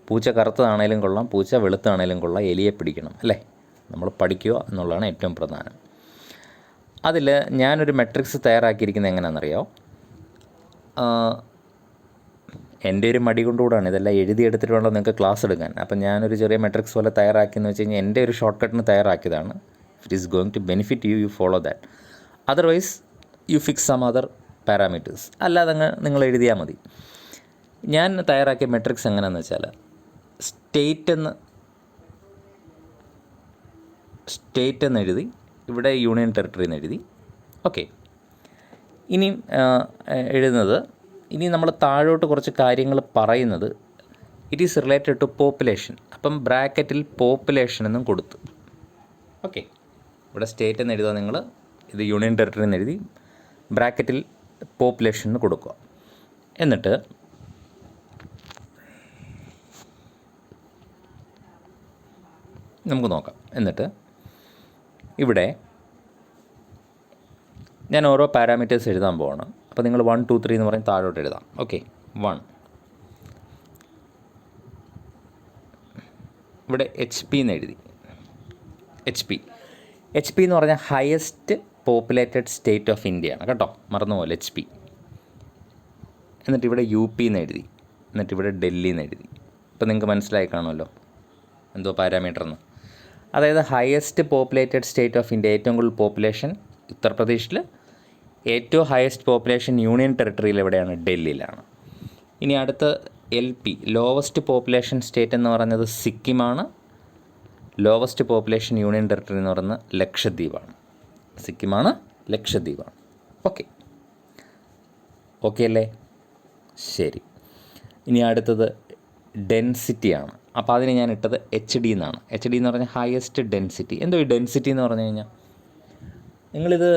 പൂച്ച കറുത്തതാണേലും കൊള്ളാം, പൂച്ച വെളുത്താണേലും കൊള്ളാം, എലിയെ പിടിക്കണം, അല്ലേ? നമ്മൾ പഠിക്കുക എന്നുള്ളതാണ് ഏറ്റവും പ്രധാനം. അതിൽ ഞാനൊരു മെട്രിക്സ് തയ്യാറാക്കിയിരിക്കുന്നത് എങ്ങനെയാണെന്നറിയോ? എൻ്റെ ഒരു മടി കൊണ്ടുകൂടാണ് ഇതെല്ലാം എഴുതിയെടുത്തിട്ട് വേണം നിങ്ങൾക്ക് ക്ലാസ് എടുക്കാൻ. അപ്പം ഞാനൊരു ചെറിയ മെട്രിക്സ് പോലെ തയ്യാറാക്കിയെന്ന് വെച്ച് കഴിഞ്ഞാൽ എൻ്റെ ഒരു ഷോർട്ട് കട്ടിന് തയ്യാറാക്കിയതാണ്. It is going to benefit you, you follow that. Otherwise you fix some other parameters. അല്ലാതെ നിങ്ങൾ എഴുതിയാൽ മതി. ഞാൻ തയ്യാറാക്കിയ മെട്രിക്സ് എങ്ങനെയാണെന്ന് വെച്ചാൽ സ്റ്റേറ്റ് എന്ന് എഴുതി, ഇവിടെ യൂണിയൻ ടെറിട്ടറി എന്ന് എഴുതി. ഓക്കെ, ഇനി എഴുതുന്നത്, ഇനി നമ്മൾ താഴോട്ട് കുറച്ച് കാര്യങ്ങൾ പറയുന്നത് it is related to population. അപ്പം ബ്രാക്കറ്റിൽ പോപ്പുലേഷൻ എന്നും കൊടുത്തു. ഓക്കെ, ഇവിടെ സ്റ്റേറ്റ് എന്ന് എഴുതുക നിങ്ങൾ, ഇത് യൂണിയൻ ടെറിട്ടറി എന്ന് എഴുതി ബ്രാക്കറ്റിൽ പോപ്പുലേഷൻ എന്ന് കൊടുക്കുക. എന്നിട്ട് നമുക്ക് നോക്കാം. എന്നിട്ട് ഇവിടെ ഞാൻ ഓരോ പാരാമീറ്റേഴ്സ് എഴുതാൻ പോവാണ്. അപ്പോൾ നിങ്ങൾ 1 2 3 എന്ന് പറഞ്ഞ് താഴോട്ട് എഴുതാം. ഓക്കെ, 1 ഇവിടെ HP എന്ന് എഴുതി. HP എന്ന് പറഞ്ഞാൽ highest populated state of India ആണ് കേട്ടോ, മറന്നുപോലെ HP. എന്നിട്ട് ഇവിടെ UP എന്ന് എഴുതി. എന്നിട്ട് ഇവിടെ ഡൽഹി എന്ന് എഴുതി. ഇപ്പോൾ നിങ്ങൾക്ക് മനസ്സിലായി കാണുമല്ലോ എന്തോ പാരാമീറ്റർ എന്ന്. അതായത് highest populated state of India, ഏറ്റവും കൂടുതൽ പോപ്പുലേഷൻ ഉത്തർപ്രദേശിൽ, ഏറ്റവും ഹയസ്റ്റ് പോപ്പുലേഷൻ യൂണിയൻ ടെറിട്ടറിയിൽ എവിടെയാണ്? ഡൽഹിയിലാണ്. ഇനി അടുത്ത LP, ലോവസ്റ്റ് പോപ്പുലേഷൻ സ്റ്റേറ്റ് എന്ന് പറയുന്നത് സിക്കിമാണ്. ലോവസ്റ്റ് പോപ്പുലേഷൻ യൂണിയൻ ടെറിട്ടറി എന്ന് പറയുന്നത് ലക്ഷദ്വീപാണ്. സിക്കിമാണ്, ലക്ഷദ്വീപാണ്. ഓക്കെ അല്ലേ? ശരി. ഇനി അടുത്തത് ഡെൻസിറ്റിയാണ്. അപ്പോൾ അതിന് ഞാൻ ഇട്ടത് HD എന്നാണ്. HD എന്ന് പറഞ്ഞാൽ ഹയസ്റ്റ് ഡെൻസിറ്റി. എന്തോ ഈ ഡെൻസിറ്റി എന്ന് പറഞ്ഞു കഴിഞ്ഞാൽ നിങ്ങളിത്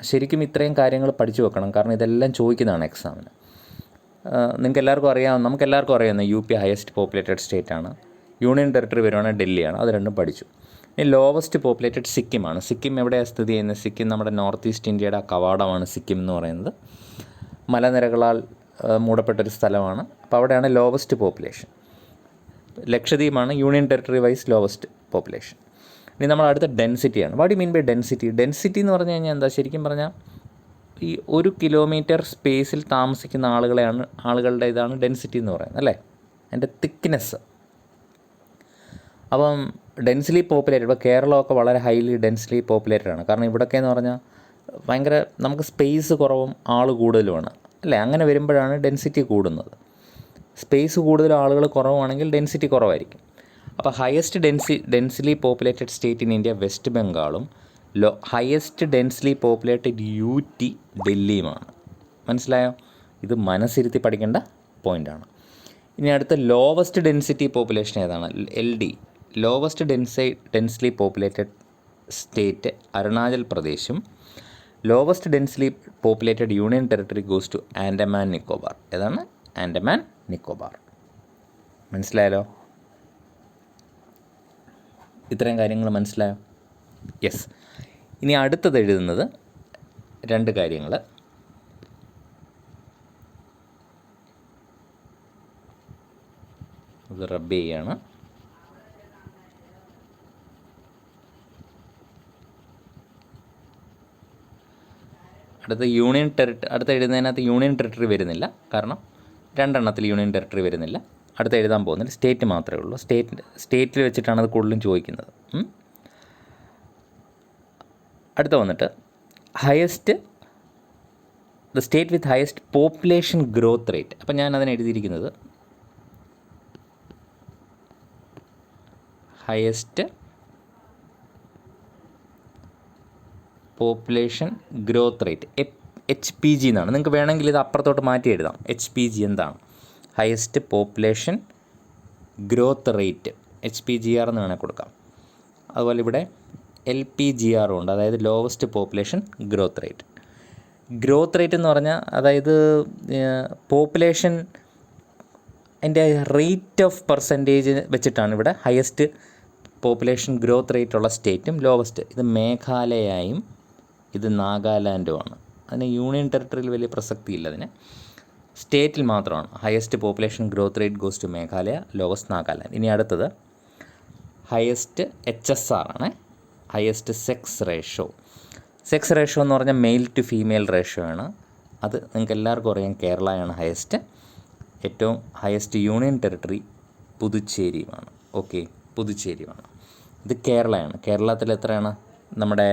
ശരിക്കും ഇത്രയും കാര്യങ്ങൾ പഠിച്ചു വെക്കണം. കാരണം ഇതെല്ലാം ചോദിക്കുന്നതാണ് എക്സാമിന്. നിങ്ങൾക്ക് എല്ലാവർക്കും അറിയാം, നമുക്ക് എല്ലാവർക്കും അറിയാവുന്ന UP ഹയസ്റ്റ് പോപ്പുലേറ്റഡ് സ്റ്റേറ്റ് ആണ്. യൂണിയൻ ടെറിട്ടറി വരുവാണെങ്കിൽ ഡൽഹിയാണ്. അത് രണ്ടും പഠിച്ചു. ഇനി ലോവസ്റ്റ് പോപ്പുലേറ്റഡ് സിക്കിമാണ്. സിക്കിം എവിടെയാണ് സ്ഥിതി ചെയ്യുന്നത്? സിക്കിം നമ്മുടെ നോർത്ത് ഈസ്റ്റ് ഇന്ത്യയുടെ കവാടമാണ് സിക്കിം എന്ന് പറയുന്നത്. മലനിരകളാൽ മൂടപ്പെട്ടൊരു സ്ഥലമാണ്. അപ്പോൾ അവിടെയാണ് ലോവസ്റ്റ് പോപ്പുലേഷൻ. ലക്ഷദ്വീപാണ് union territory wise lowest population. ഇനി നമ്മൾ അടുത്ത ഡെൻസിറ്റിയാണ്. What you mean by density? Density എന്ന് പറഞ്ഞു കഴിഞ്ഞാൽ എന്താ? ശരിക്കും പറഞ്ഞാൽ ഈ 1 കിലോമീറ്റർ സ്പേസിൽ താമസിക്കുന്ന ആളുകളുടെ ഇതാണ് ഡെൻസിറ്റി എന്ന് പറയുന്നത് അല്ലേ, അതിൻ്റെ തിക്നെസ്. അപ്പം ഡെൻസ്ലി പോപ്പുലേറ്റഡ്, ഇപ്പോൾ കേരളമൊക്കെ വളരെ ഹൈലി ഡെൻസ്ലി പോപ്പുലേറ്റഡ് ആണ്. കാരണം ഇവിടെയൊക്കെ എന്ന് പറഞ്ഞാൽ ഭയങ്കര നമുക്ക് സ്പേസ് കുറവും ആൾ കൂടുതലുമാണ് അല്ലേ. അങ്ങനെ വരുമ്പോഴാണ് ഡെൻസിറ്റി കൂടുന്നത്. സ്പേസ് കൂടുതലും ആളുകൾ കുറവാണെങ്കിൽ ഡെൻസിറ്റി കുറവായിരിക്കും. അപ്പോൾ highest densely populated state in India west ബംഗാളും ഹയസ്റ്റ് ഡെൻസ്ലി പോപ്പുലേറ്റഡ് UT ഡൽഹിയുമാണ്. മനസ്സിലായോ? ഇത് മനസ്സിരുത്തി പഠിക്കേണ്ട പോയിൻ്റാണ്. ഇനി അടുത്ത ലോവസ്റ്റ് ഡെൻസിറ്റി പോപ്പുലേഷൻ ഏതാണ്? LD, lowest densely populated state Arunachal പ്രദേശും lowest densely populated union territory goes to Andaman Nicobar. ഏതാണ്? ആൻഡമാൻ നിക്കോബാർ. മനസ്സിലായല്ലോ? ഇത്രയും കാര്യങ്ങൾ മനസ്സിലായോ? യെസ്. ഇനി അടുത്തത് എഴുതുന്നത് 2 കാര്യങ്ങൾ. ഇത് റബ്ബ് ചെയ്യാണ്. അടുത്ത അടുത്ത എഴുതുന്നതിനകത്ത് യൂണിയൻ ടെറിട്ടറി വരുന്നില്ല. കാരണം 2 എണ്ണത്തിൽ യൂണിയൻ ടെറിട്ടറി വരുന്നില്ല. അടുത്ത് എഴുതാൻ പോകുന്നില്ല, സ്റ്റേറ്റ് മാത്രമേ ഉള്ളൂ. സ്റ്റേറ്റിൽ വെച്ചിട്ടാണ് അത് കൂടുതലും ചോദിക്കുന്നത്. അടുത്ത വന്നിട്ട് the state with highest population growth rate. അപ്പം ഞാൻ അതിന് എഴുതിയിരിക്കുന്നത് highest population growth rate, HPG എന്നാണ്. നിങ്ങൾക്ക് വേണമെങ്കിൽ ഇത് അപ്പുറത്തോട്ട് മാറ്റി എഴുതാം. HPG എന്താണ്? Highest population growth rate, HPGR എന്ന് വേണേൽ കൊടുക്കാം. അതുപോലെ ഇവിടെ LPGR ഉണ്ട്, അതായത് lowest population growth rate. Growth rate എന്ന് പറഞ്ഞാൽ അതായത് പോപ്പുലേഷൻ അതിൻ്റെ റേറ്റ് ഓഫ് പെർസെൻറ്റേജ് വെച്ചിട്ടാണ് ഇവിടെ ഹയസ്റ്റ് പോപ്പുലേഷൻ ഗ്രോത്ത് റേറ്റ് ഉള്ള സ്റ്റേറ്റും ലോവസ്റ്റ്. ഇത് മേഘാലയയും ഇത് നാഗാലാൻഡുമാണ്. അതിന് യൂണിയൻ ടെറിട്ടറിയിൽ വലിയ പ്രസക്തിയില്ല. അതിന് സ്റ്റേറ്റിൽ മാത്രമാണ് highest population growth rate goes to Meghalaya, lowest Nagaland. ഇനി അടുത്തത് ഹയസ്റ്റ് HSR ആണ്, highest sex ratio. Sex ratio എന്ന് പറഞ്ഞാൽ മെയിൽ ടു ഫീമെയിൽ റേഷ്യോ ആണ്. അത് നിങ്ങൾക്ക് എല്ലാവർക്കും അറിയാം, കേരളയാണ് ഹയസ്റ്റ്. ഏറ്റവും ഹയസ്റ്റ് യൂണിയൻ ടെറിട്ടറി പുതുച്ചേരിയുമാണ്. ഓക്കെ, പുതുച്ചേരിയുമാണ്. ഇത് കേരളയാണ്. കേരളത്തിൽ എത്രയാണ് നമ്മുടെ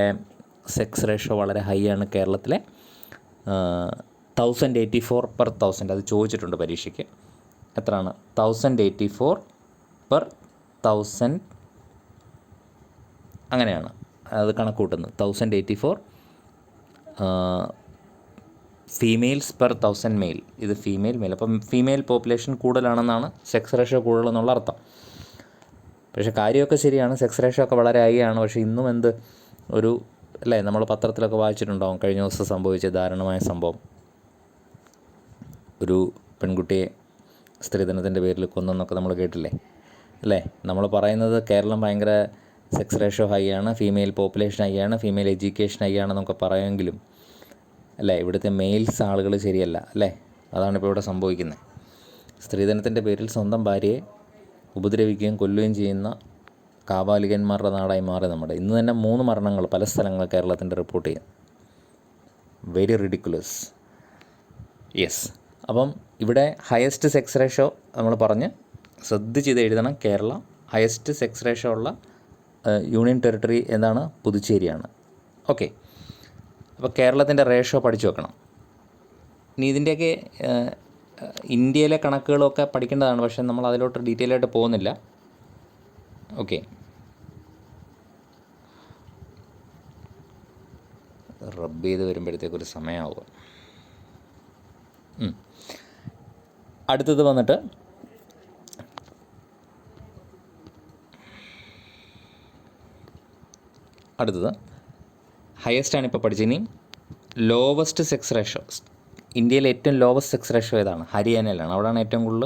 സെക്സ് റേഷ്യോ? വളരെ ഹൈ ആണ് കേരളത്തിലെ. 1084/1000. അത് ചോദിച്ചിട്ടുണ്ട് പരീക്ഷയ്ക്ക്. എത്രയാണ്? 1084/1000. അങ്ങനെയാണ് അത് കണക്ക് കൂട്ടുന്നത്. 1084 ഫീമെയിൽസ് പെർ 1000 മെയിൽ. ഇത് ഫീമെയിൽ മെയിൽ. അപ്പം ഫീമെയിൽ പോപ്പുലേഷൻ കൂടുതലാണെന്നാണ് സെക്സ് റേഷ്യോ കൂടുതലെന്നുള്ള അർത്ഥം. പക്ഷേ കാര്യമൊക്കെ ശരിയാണ്, സെക്സ് റേഷ്യോ ഒക്കെ വളരെ ഹൈ ആണ്. പക്ഷേ ഇന്നും എന്ത് ഒരു അല്ലേ, നമ്മൾ പത്രത്തിലൊക്കെ വായിച്ചിട്ടുണ്ടാവും കഴിഞ്ഞ ദിവസം സംഭവിച്ച ദാരുണമായ സംഭവം. ഒരു പെൺകുട്ടിയെ സ്ത്രീധനത്തിൻ്റെ പേരിൽ കൊന്നെന്നൊക്കെ നമ്മൾ കേട്ടില്ലേ അല്ലേ? നമ്മൾ പറയുന്നത് കേരളം ഭയങ്കര സെക്സ് റേഷ്യോ ഹൈ ആണ്, ഫീമെയിൽ പോപ്പുലേഷൻ ഹൈ ആണ്, ഫീമെയിൽ എഡ്യൂക്കേഷൻ ഹൈ ആണെന്നൊക്കെ പറയുമെങ്കിലും അല്ലേ, ഇവിടുത്തെ മെയിൽസ് ആളുകൾ ശരിയല്ല അല്ലേ? അതാണിപ്പോൾ ഇവിടെ സംഭവിക്കുന്നത്. സ്ത്രീധനത്തിൻ്റെ പേരിൽ സ്വന്തം ഭാര്യയെ ഉപദ്രവിക്കുകയും കൊല്ലുകയും ചെയ്യുന്ന കാപാലികന്മാരുടെ നാടായി മാറി നമ്മുടെ. ഇന്ന് തന്നെ 3 മരണങ്ങൾ പല സ്ഥലങ്ങളിൽ കേരളത്തിൻ്റെ റിപ്പോർട്ട് ചെയ്യും. Very ridiculous. യെസ്. അപ്പം ഇവിടെ ഹയസ്റ്റ് സെക്സ് റേഷ്യോ നമ്മൾ പറഞ്ഞ് ശ്രദ്ധിച്ച് എഴുതണം. കേരള ഹയസ്റ്റ് സെക്സ് റേഷ്യോ ഉള്ള യൂണിയൻ ടെറിട്ടറി എന്താണ്? പുതുച്ചേരിയാണ്. ഓക്കെ, അപ്പോൾ കേരളത്തിൻ്റെ റേഷ്യോ പഠിച്ചു വെക്കണം. ഇനി ഇതിൻ്റെയൊക്കെ ഇന്ത്യയിലെ കണക്കുകളൊക്കെ പഠിക്കേണ്ടതാണ്, പക്ഷേ നമ്മൾ അതിലോട്ട് ഡീറ്റെയിൽ ആയിട്ട് പോകുന്നില്ല. ഓക്കെ, റബ്ബ് ചെയ്ത് വരുമ്പോഴത്തേക്കൊരു സമയമാവുക. അടുത്തത് വന്നിട്ട് ഹയസ്റ്റാണ് ഇപ്പോൾ പഠിച്ചത്. ഇനി ലോവസ്റ്റ് സെക്സ് റേഷ്യോ. ഇന്ത്യയിലെ ഏറ്റവും ലോവസ്റ്റ് സെക്സ് റേഷ്യോ ഏതാണ്? ഹരിയാനയിലാണ്. അവിടെയാണ് ഏറ്റവും കൂടുതൽ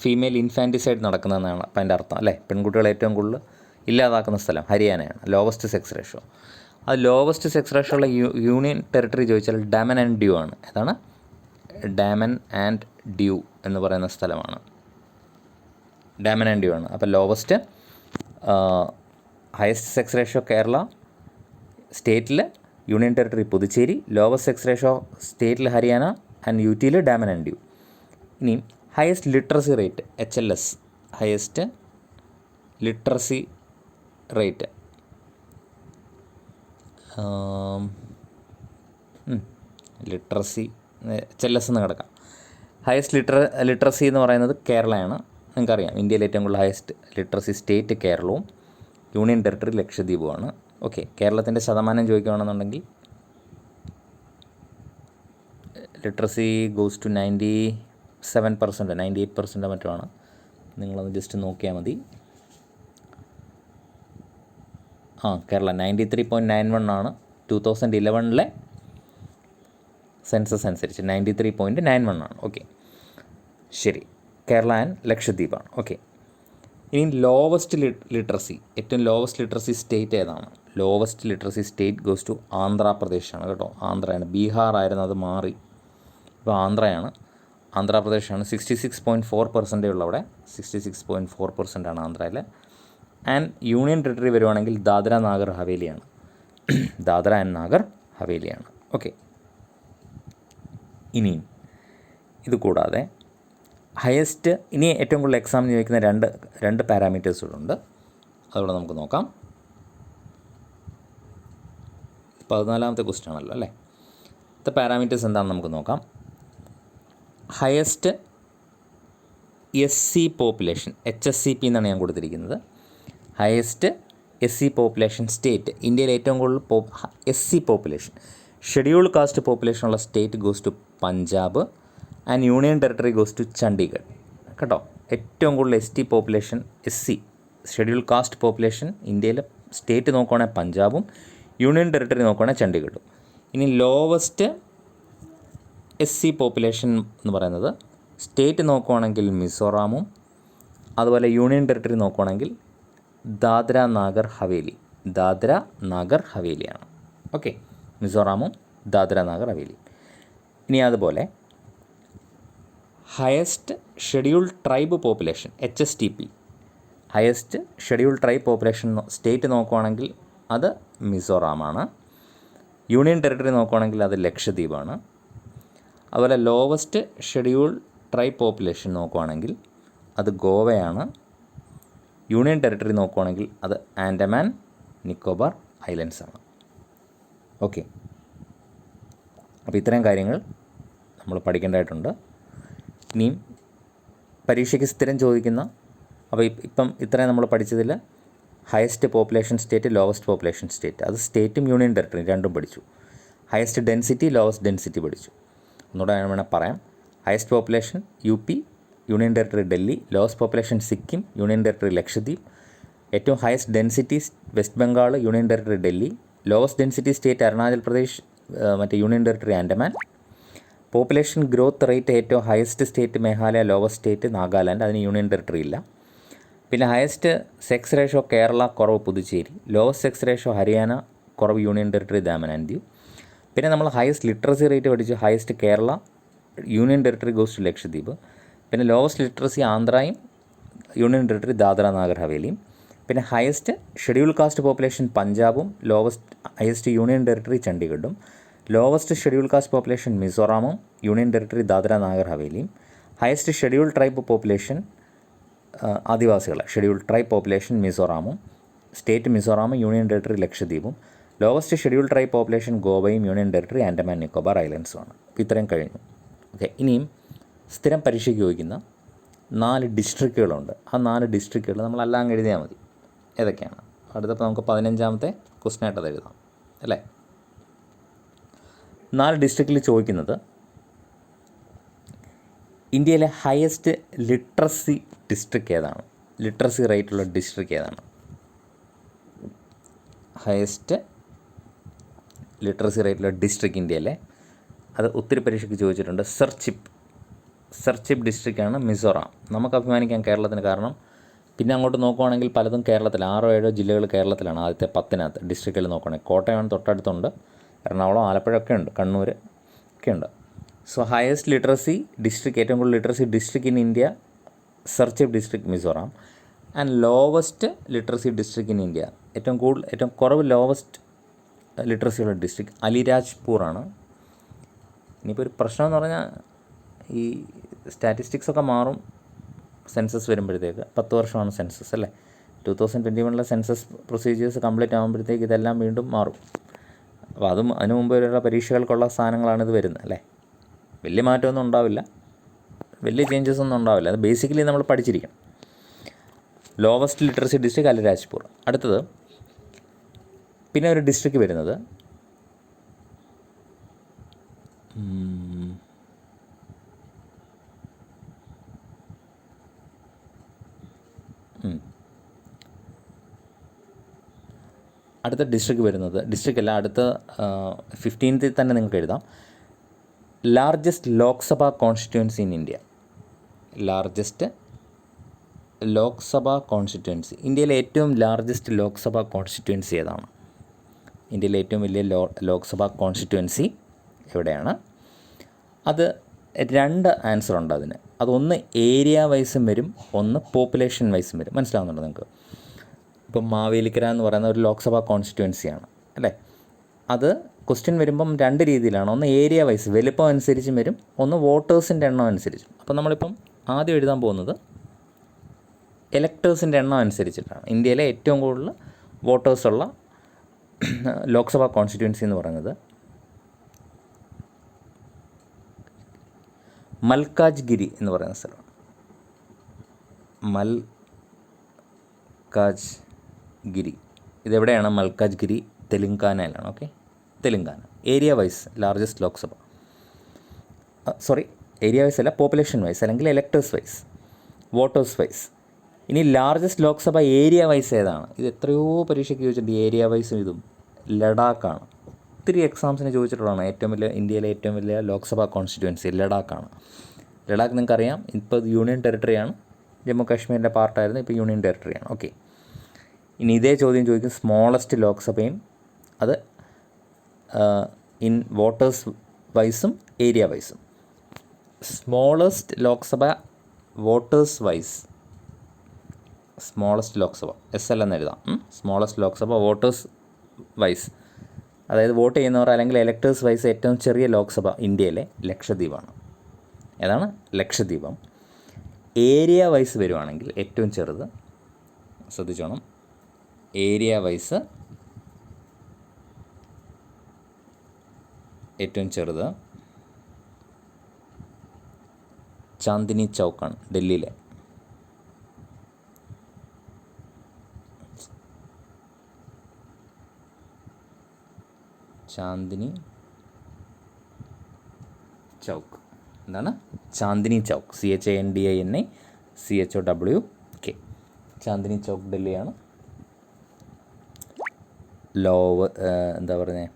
ഫീമെയിൽ ഇൻഫാൻറ്റിസൈഡ് നടക്കുന്നതെന്നാണ് അപ്പം എൻ്റെ അർത്ഥം അല്ലേ? പെൺകുട്ടികളെ ഏറ്റവും കൂടുതൽ ഇല്ലാതാക്കുന്ന സ്ഥലം ഹരിയാനയാണ്. Lowest sex ratio. അത് ലോവസ്റ്റ് സെക്സ് റേഷ്യോ ഉള്ള യൂണിയൻ ടെറിട്ടറി ചോദിച്ചാൽ ഡാമൻ ആൻഡ് ഡ്യൂ ആണ്. ഏതാണ്? ഡാമൻ ആൻഡ് ഡ്യൂ എന്ന് പറയുന്ന സ്ഥലമാണ്. ഡാമൻ ആൻഡ് ഡ്യൂ ആണ്. അപ്പോൾ lowest highest sex ratio Kerala, സ്റ്റേറ്റിൽ union territory Puducherry, lowest sex ratio സ്റ്റേറ്റിൽ ഹരിയാന ആൻഡ് UTയിൽ ഡാമൻ ആൻഡ് ഡ്യൂ. ഇനി highest literacy rate HLS, highest literacy rate literacy HLS എന്ന് കിടക്കാം. ഹയസ്റ്റ് ലിറ്ററസി എന്ന് പറയുന്നത് കേരളയാണ്. നിങ്ങൾക്കറിയാം ഇന്ത്യയിലെ ഏറ്റവും കൂടുതൽ ഹയസ്റ്റ് ലിറ്ററസി സ്റ്റേറ്റ് കേരളവും യൂണിയൻ ടെറിട്ടറി ലക്ഷദ്വീപുമാണ്. ഓക്കെ, കേരളത്തിൻ്റെ ശതമാനം ചോദിക്കുകയാണെന്നുണ്ടെങ്കിൽ ലിറ്ററസി ഗോസ് ടു 97%, 98% മറ്റുമാണ്. നിങ്ങളത് ജസ്റ്റ് നോക്കിയാൽ മതി. കേരള 93.91 ആണ് 2011 സെൻസസ് അനുസരിച്ച്. 93.91 ആണ്. ഓക്കെ, ശരി. കേരള ആൻഡ് ലക്ഷദ്വീപാണ്. ഓക്കെ, ഇനി ലോവസ്റ്റ് ലിറ്ററസി, ഏറ്റവും ലോവസ്റ്റ് ലിറ്ററസി സ്റ്റേറ്റ് ഏതാണ്? Lowest literacy state goes to ആന്ധ്രാപ്രദേശാണ് കേട്ടോ. ആന്ധ്രയാണ്. ബീഹാർ ആയിരുന്നു, അത് മാറി, ഇപ്പോൾ ആന്ധ്രയാണ്. ആന്ധ്രാപ്രദേശാണ്. 66.4% ഉള്ള അവിടെ. 66.4% ആണ് ആന്ധ്രയിൽ. ആൻഡ് യൂണിയൻ ടെറിട്ടറി വരുവാണെങ്കിൽ ദാദ്ര നാഗർ ഹവേലിയാണ്. ദാദ്ര ആൻഡ് നാഗർ ഹവേലിയാണ്. ഓക്കെ, ഇനിയും ഇത് കൂടാതെ ഹയസ്റ്റ്, ഇനി ഏറ്റവും കൂടുതൽ എക്സാമിന് ചോദിക്കുന്ന രണ്ട് പാരാമീറ്റേഴ്സ് കൂടെ ഉണ്ട്. അതുകൂടെ നമുക്ക് നോക്കാം. 14ാമത്തെ ക്വസ്റ്റ്യൻ ആണല്ലോ അല്ലേ? ഇത് പാരാമീറ്റേഴ്സ് എന്താണെന്ന് നമുക്ക് നോക്കാം. ഹയസ്റ്റ് SC പോപ്പുലേഷൻ, HSCP എന്നാണ് ഞാൻ കൊടുത്തിരിക്കുന്നത്. Highest SC population state. ഇന്ത്യയിൽ ഏറ്റവും കൂടുതൽ SC population, scheduled caste population ഉള്ള state goes to Punjab and union territory goes to Chandigarh കേട്ടോ. ഏറ്റവും കൂടുതൽ ST population, SC scheduled caste population ഇന്ത്യയിൽ സ്റ്റേറ്റ് നോക്കുവാണെങ്കിൽ പഞ്ചാബും യൂണിയൻ ടെറിട്ടറി നോക്കുവാണെങ്കിൽ ചണ്ഡീഗഡും. ഇനി ലോവസ്റ്റ് SC പോപ്പുലേഷൻ എന്ന് പറയുന്നത് സ്റ്റേറ്റ് നോക്കുവാണെങ്കിൽ മിസോറാമും അതുപോലെ യൂണിയൻ ടെറിട്ടറി നോക്കുവാണെങ്കിൽ ദാദ്ര നാഗർ ഹവേലിയാണ്. ഓക്കെ, മിസോറാമും ദാദ്ര നാഗർ ഹവേലി. ഇനി അതുപോലെ highest scheduled tribe population HSTP highest schedule tribe population state നോക്കുവാണെങ്കിൽ അത് മിസോറാമാണ്. യൂണിയൻ ടെറിട്ടറി നോക്കുവാണെങ്കിൽ അത് ലക്ഷദ്വീപാണ്. അതുപോലെ ലോവസ്റ്റ് ഷെഡ്യൂൾ ട്രൈബ് പോപ്പുലേഷൻ നോക്കുവാണെങ്കിൽ അത് ഗോവയാണ്. യൂണിയൻ ടെറിട്ടറി നോക്കുവാണെങ്കിൽ അത് ആൻഡമാൻ നിക്കോബാർ ഐലൻഡ്സ് ആണ്. ഓക്കെ, അപ്പോൾ ഇത്രയും കാര്യങ്ങൾ നമ്മൾ പഠിക്കേണ്ടതായിട്ടുണ്ട്. ഇനിയും പരീക്ഷയ്ക്ക് സ്ഥിരം ചോദിക്കുന്ന, അപ്പോൾ ഇപ്പം ഇത്രയും നമ്മൾ പഠിച്ചതിൽ highest population state, lowest population state, അത് സ്റ്റേറ്റും യൂണിയൻ ടെറിട്ടറിയും രണ്ടും പഠിച്ചു. ഹയസ്റ്റ് ഡെൻസിറ്റി, ലോവസ്റ്റ് ഡെൻസിറ്റി പഠിച്ചു. ഒന്നുകൂടെ വേണമെങ്കിൽ പറയാം. Highest population UP, union territory Delhi. Lowest population Sikkim, union territory Lakshadweep. ഏറ്റവും highest density west Bengal, union territory Delhi. Lowest density state Arunachal Pradesh, മറ്റേ union territory Andaman. Population growth rate ഏറ്റവും highest state Meghalaya, lowest state Nagaland, അതിന് യൂണിയൻ ടെറിട്ടറി ഇല്ല. പിന്നെ ഹയസ്റ്റ് സെക്സ് റേഷ്യോ കേരള, കുറവ് Puducherry. Lowest sex ratio Haryana, കുറവ് union territory Daman and Diu. പിന്നെ നമ്മൾ ഹയസ്റ്റ് ലിറ്ററസി റേറ്റ് പഠിച്ചു. Highest Kerala, union territory goes to Lakshadweep. പിന്നെ ലോവസ്റ്റ് ലിറ്ററസി ആന്ധ്രയും യൂണിയൻ ടെറിട്ടറി ദാദ്ര നാഗർ ഹവേലിയും. പിന്നെ ഹയസ്റ്റ് ഷെഡ്യൂൾ കാസ്റ്റ് പോപ്പുലേഷൻ പഞ്ചാബും, ഹയസ്റ്റ് യൂണിയൻ ടെറിട്ടറി ചണ്ഡീഗഡും. ലോവസ്റ്റ് ഷെഡ്യൂൾ കാസ്റ്റ് പോപ്പുലേഷൻ മിസോറാമും, യൂണിയൻ ടെറിട്ടറി ദാദ്ര നാഗർ ഹവേലിയും. ഹയസ്റ്റ് ഷെഡ്യൂൾ ട്രൈബ് പോപ്പുലേഷൻ ആദിവാസികൾ, ഷെഡ്യൂൾ ട്രൈബ് പോപ്പുലേഷൻ മിസോറാമും, സ്റ്റേറ്റ് മിസോറാമും, union territory ലക്ഷദ്വീപും. Lowest schedule tribe population ഗോവയും, യൂണിയൻ ടെറിട്ടറി ആൻഡമാൻ നിക്കോബാർ ഐലൻഡ്സുമാണ്. ഇത്രയും കഴിഞ്ഞു. ഓക്കെ, ഇനിയും സ്ഥിരം പരീക്ഷയ്ക്ക് ചോദിക്കുന്ന 4 ഡിസ്ട്രിക്റ്റുകളുണ്ട്. ആ 4 ഡിസ്ട്രിക്റ്റുകൾ നമ്മളെല്ലാം എഴുതിയാൽ മതി. ഏതൊക്കെയാണ്? അടുത്തപ്പോൾ നമുക്ക് 15ാമത്തെ ക്വസ്റ്റനായിട്ട് അത് എഴുതാം അല്ലേ. 4 ഡിസ്ട്രിക്റ്റിൽ ചോദിക്കുന്നത് ഇന്ത്യയിലെ ഹയസ്റ്റ് ലിറ്ററസി ഡിസ്ട്രിക്റ്റ് ഏതാണ്? ലിറ്ററസി റേറ്റുള്ള ഡിസ്ട്രിക്റ്റ് ഏതാണ്? ഹയസ്റ്റ് ലിറ്ററസി റേറ്റുള്ള ഡിസ്ട്രിക്റ്റ് ഇന്ത്യയിലെ, അത് ഒത്തിരി പരീക്ഷയ്ക്ക് ചോദിച്ചിട്ടുണ്ട്. സർച്ചിപ്പ് ഡിസ്ട്രിക്റ്റാണ് മിസോറാം. നമുക്ക് അഭിമാനിക്കാം കേരളത്തിന്. കാരണം പിന്നെ അങ്ങോട്ട് നോക്കുവാണെങ്കിൽ പലതും കേരളത്തിൽ 6-7 ജില്ലകൾ കേരളത്തിലാണ്. ആദ്യത്തെ 10 ഡിസ്ട്രിക്റ്റിൽ നോക്കുകയാണെങ്കിൽ കോട്ടയം തൊട്ടടുത്തുണ്ട്, എറണാകുളം, ആലപ്പുഴ ഒക്കെ ഉണ്ട്, കണ്ണൂർ ഒക്കെ ഉണ്ട്. സോ ഹയസ്റ്റ് ലിറ്ററസി ഡിസ്ട്രിക്ട്, ഏറ്റവും കൂടുതൽ literacy district in India, Serchhip district Mizoram. And lowest literacy district in India, ഏറ്റവും കുറവ് ലോവസ്റ്റ് ലിറ്ററസിയുള്ള ഡിസ്ട്രിക്ട് അലിരാജ്പൂറാണ്. ഇനിയിപ്പോൾ ഒരു പ്രശ്നം എന്ന് പറഞ്ഞാൽ ഈ സ്റ്റാറ്റിസ്റ്റിക്സൊക്കെ മാറും സെൻസസ് വരുമ്പോഴത്തേക്ക്. 10 വർഷമാണ് സെൻസസ് അല്ലേ. 2021 സെൻസസ് പ്രൊസീജിയേഴ്സ് കംപ്ലീറ്റ് ആകുമ്പോഴത്തേക്ക് ഇതെല്ലാം വീണ്ടും മാറും. അപ്പോൾ അതിനു മുമ്പ് വരെയുള്ള പരീക്ഷകൾക്കുള്ള സാധനങ്ങളാണിത് വരുന്നത് അല്ലേ. വലിയ മാറ്റമൊന്നും ഉണ്ടാവില്ല, വലിയ ചേഞ്ചസ് ഒന്നും ഉണ്ടാവില്ല. അത് ബേസിക്കലി നമ്മൾ പഠിച്ചിരിക്കണം. Lowest literacy district Alirajpur. അടുത്തത് പിന്നെ ഒരു ഡിസ്ട്രിക്ട് വരുന്നത് അടുത്ത ഡിസ്ട്രിക്റ്റ് അല്ല, അടുത്ത 15th തന്നെ നിങ്ങൾക്ക് എഴുതാം. Largest Lok Sabha constituency in India. Largest Lok Sabha constituency, ഇന്ത്യയിലെ ഏറ്റവും ലാർജസ്റ്റ് ലോക്സഭാ കോൺസ്റ്റിറ്റ്യുവൻസി ഏതാണ്? ഇന്ത്യയിലെ ഏറ്റവും വലിയ ലോക്സഭാ കോൺസ്റ്റിറ്റ്യുവൻസി എവിടെയാണ്? അത് 2 ആൻസർ ഉണ്ട് അതിന്. അതൊന്ന് ഏരിയ വൈസും വരും, ഒന്ന് പോപ്പുലേഷൻ വൈസും വരും. മനസ്സിലാവുന്നുണ്ടോ നിങ്ങൾക്ക്? ഇപ്പം മാവേലിക്കര എന്ന് പറയുന്ന ഒരു ലോക്സഭാ കോൺസ്റ്റിറ്റ്യുവൻസിയാണ് അല്ലേ. അത് ക്വസ്റ്റ്യൻ വരുമ്പം 2 രീതിയിലാണ്. ഒന്ന് ഏരിയ വൈസ് വലിപ്പം അനുസരിച്ചും വരും, ഒന്ന് വോട്ടേഴ്സിൻ്റെ എണ്ണം അനുസരിച്ചും. അപ്പം നമ്മളിപ്പം ആദ്യം എഴുതാൻ പോകുന്നത് എലക്ടേഴ്സിൻ്റെ എണ്ണം അനുസരിച്ചിട്ടാണ്. ഇന്ത്യയിലെ ഏറ്റവും കൂടുതൽ വോട്ടേഴ്സുള്ള ലോക്സഭാ കോൺസ്റ്റിറ്റ്യുവൻസി എന്ന് പറയുന്നത് മൽക്കാജ്ഗിരി എന്ന് പറയുന്ന സ്ഥലമാണ്. മൽക്കാജ്ഗിരി ഇതെവിടെയാണ്? മൽക്കാജ്ഗിരി തെലുങ്കാനയിലാണ്. Okay, Telangana. Area wise largest Lok Sabha, area wise അല്ല, പോപ്പുലേഷൻ വൈസ് അല്ലെങ്കിൽ എലക്ടേഴ്സ് വൈസ്, വോട്ടേഴ്സ് വൈസ്. ഇനി ലാർജസ്റ്റ് ലോക്സഭ ഏരിയ വൈസ് ഏതാണ്? ഇത് എത്രയോ പരീക്ഷയ്ക്ക് ചോദിച്ചിട്ടുണ്ട്. ഏരിയ വൈസും ഇതും ലഡാക്കാണ്. ഒത്തിരി എക്സാംസിന് ചോദിച്ചിട്ടുള്ളതാണ്. ഇന്ത്യയിലെ ഏറ്റവും വലിയ ലോക്സഭാ കോൺസ്റ്റിറ്റ്യുവൻസി ലഡാക്കാണ്. ലഡാക്ക് നിങ്ങൾക്കറിയാം, ഇപ്പോൾ യൂണിയൻ ടെറിട്ടറിയാണ്. ജമ്മു കാശ്മീരിൻ്റെ പാർട്ടായിരുന്നു, ഇപ്പോൾ യൂണിയൻ ടെറിട്ടറിയാണ്. ഓക്കെ, ഇനി ഇതേ ചോദ്യം ചോദിക്കും സ്മോളസ്റ്റ് ലോക്സഭയും. അത് ഇൻ വോട്ടേഴ്സ് വൈസും ഏരിയ വൈസും. Smallest Lok Sabha voters wise smallest Lok Sabha SL എന്ന് എഴുതാം. സ്മോളസ്റ്റ് ലോക്സഭ വോട്ടേഴ്സ് വൈസ്, അതായത് വോട്ട് ചെയ്യുന്നവർ അല്ലെങ്കിൽ എലക്ടേഴ്സ് വൈസ് ഏറ്റവും ചെറിയ ലോക്സഭ ഇന്ത്യയിലെ ലക്ഷദ്വീപാണ്. ഏതാണ്? ലക്ഷദ്വീപം. ഏരിയ വൈസ് വരുവാണെങ്കിൽ ഏറ്റവും ചെറുത്, ശ്രദ്ധിച്ചോണം, ഏരിയ വൈസ് ഏറ്റവും ചെറുത് ചാന്ദിനി ചൗക്കാണ്, ഡൽഹിയിലെ. ചാന്ദിനി ചൗക്ക്. എന്താണ്? ചാന്ദിനി ചൗക്ക്. CHANDINI CHOWK. ചാന്ദിനി ചൗക്ക് ഡൽഹിയാണ്. എന്താ പറയുന്നത്?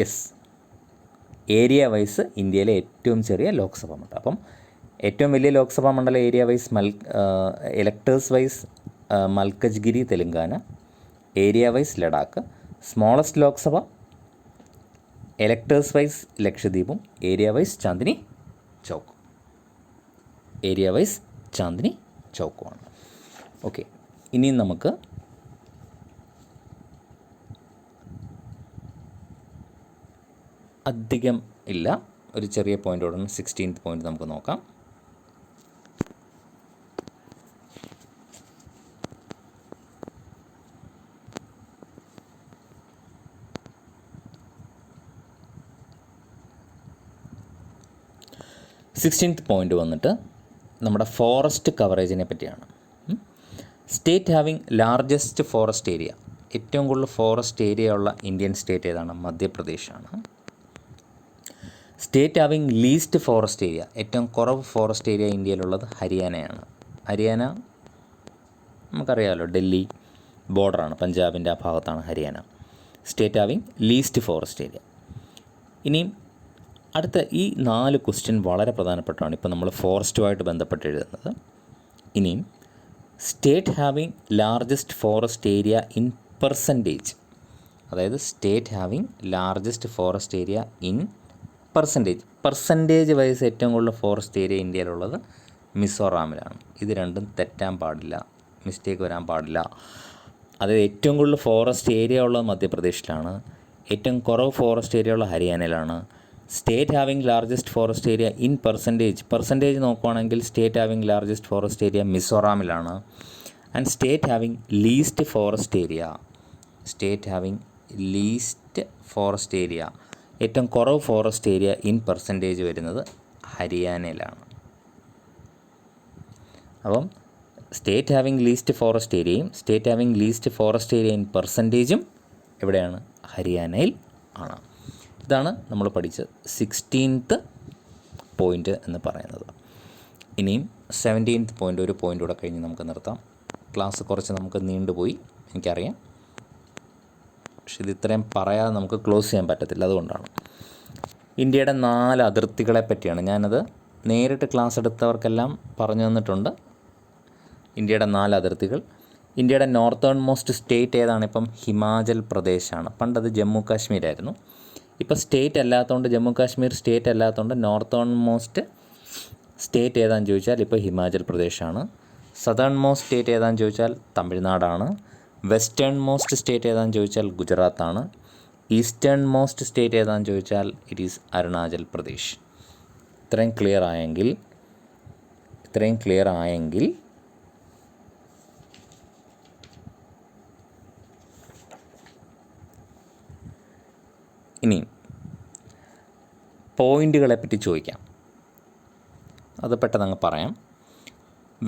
യെസ്, ഏരിയ വൈസ് ഇന്ത്യയിലെ ഏറ്റവും ചെറിയ ലോക്സഭാ മണ്ഡലം. അപ്പം ഏറ്റവും വലിയ ലോക്സഭാ മണ്ഡലം area wise electors wise Malkajgiri Telangana, area wise Ladakh. Smallest Lok Sabha electors wise ലക്ഷദ്വീപും, area wise Chandni Chowk. Area wise Chandni ചൗക്കുമാണ്. ഓക്കെ, ഇനിയും നമുക്ക് അധികം ഇല്ല, ഒരു ചെറിയ പോയിൻ്റോടാണ് 16th പോയിൻ്റ് നമുക്ക് നോക്കാം. പോയിൻ്റ് വന്നിട്ട് നമ്മുടെ ഫോറസ്റ്റ് കവറേജിനെ പറ്റിയാണ്. State having largest forest area, ഏറ്റവും കൂടുതൽ ഫോറസ്റ്റ് ഏരിയ ഉള്ള ഇന്ത്യൻ സ്റ്റേറ്റ് ഏതാണ്? മധ്യപ്രദേശാണ്. State having least forest area, ഏറ്റവും കുറവ് ഫോറസ്റ്റ് ഏരിയ ഇന്ത്യയിലുള്ളത് ഹരിയാനയാണ്. ഹരിയാന നമുക്കറിയാമല്ലോ, ഡൽഹി ബോർഡറാണ്, പഞ്ചാബിൻ്റെ ആ ഭാഗത്താണ് ഹരിയാന. State having least forest area. ഇനിയും അടുത്ത ഈ 4 ക്വസ്റ്റ്യൻ വളരെ പ്രധാനപ്പെട്ടതാണ്, ഇപ്പോൾ നമ്മൾ ഫോറസ്റ്റുമായിട്ട് ബന്ധപ്പെട്ട് എഴുതുന്നത്. ഇനിയും state having largest forest area in percentage, അതായത് state having largest forest area in percentage wise ഏറ്റവും കൂടുതൽ ഫോറസ്റ്റ് ഏരിയ ഇന്ത്യയിലുള്ളത് മിസോറാമിലാണ്. ഇത് രണ്ടും തെറ്റാൻ പാടില്ല, മിസ്റ്റേക്ക് വരാൻ പാടില്ല. അതായത് ഏറ്റവും കൂടുതൽ ഫോറസ്റ്റ് ഏരിയ ഉള്ളത് മധ്യപ്രദേശിലാണ്, ഏറ്റവും കുറവ് ഫോറസ്റ്റ് ഏരിയ ഉള്ള ഹരിയാനയിലാണ്. State having largest forest area in percentage നോക്കുവാണെങ്കിൽ state having largest forest area മിസോറാമിലാണ്. And state having least forest area ഏറ്റവും കുറവ് ഫോറസ്റ്റ് ഏരിയ ഇൻ പെർസെൻറ്റേജ് വരുന്നത് ഹരിയാനയിലാണ്. അപ്പം സ്റ്റേറ്റ് ഹാവിങ് ലീസ്റ്റ് ഫോറസ്റ്റ് ഏരിയയും state having least forest area in പെർസെൻറ്റേജും എവിടെയാണ്? ഹരിയാനയിൽ ആണ്. ഇതാണ് നമ്മൾ പഠിച്ച 16th പോയിൻ്റ് എന്ന് പറയുന്നത്. ഇനിയും 17th പോയിൻ്റ്, ഒരു പോയിൻ്റ് കൂടെ കഴിഞ്ഞ് നമുക്ക് നിർത്താം. ക്ലാസ് കുറച്ച് നമുക്ക് നീണ്ടുപോയി, എനിക്കറിയാം, പക്ഷെ ഇത് ഇത്രയും പറയാതെ നമുക്ക് ക്ലോസ് ചെയ്യാൻ പറ്റത്തില്ല. അതുകൊണ്ടാണ് ഇന്ത്യയുടെ 4 അതിർത്തികളെ പറ്റിയാണ്. ഞാനത് നേരിട്ട് ക്ലാസ് എടുത്തവർക്കെല്ലാം പറഞ്ഞു തന്നിട്ടുണ്ട്. ഇന്ത്യയുടെ 4 അതിർത്തികൾ. ഇന്ത്യയുടെ നോർത്തേൺ മോസ്റ്റ് സ്റ്റേറ്റ് ഏതാണ്? ഇപ്പം ഹിമാചൽ പ്രദേശാണ്. പണ്ടത് ജമ്മു കാശ്മീരായിരുന്നു. ഇപ്പോൾ സ്റ്റേറ്റ് അല്ലാത്തതുകൊണ്ട്, ജമ്മു കാശ്മീർ സ്റ്റേറ്റ് അല്ലാത്തതുകൊണ്ട് നോർത്തേൺ മോസ്റ്റ് സ്റ്റേറ്റ് ഏതാണെന്ന് ചോദിച്ചാൽ ഇപ്പോൾ ഹിമാചൽ പ്രദേശാണ്. സദേൺ മോസ്റ്റ് സ്റ്റേറ്റ് ഏതാണെന്ന് ചോദിച്ചാൽ തമിഴ്നാടാണ്. വെസ്റ്റേൺ മോസ്റ്റ് സ്റ്റേറ്റ് ഏതാണെന്ന് ചോദിച്ചാൽ ഗുജറാത്താണ്. ഈസ്റ്റേൺ മോസ്റ്റ് സ്റ്റേറ്റ് ഏതാണെന്ന് ചോദിച്ചാൽ ഇറ്റ് ഈസ് അരുണാചൽ പ്രദേശ്. ഇത്രയും ക്ലിയർ ആയെങ്കിൽ ഇനി പോയിൻ്റുകളെ പറ്റി ചോദിക്കാം. അത് പെട്ടെന്ന് അങ്ങ് പറയാം.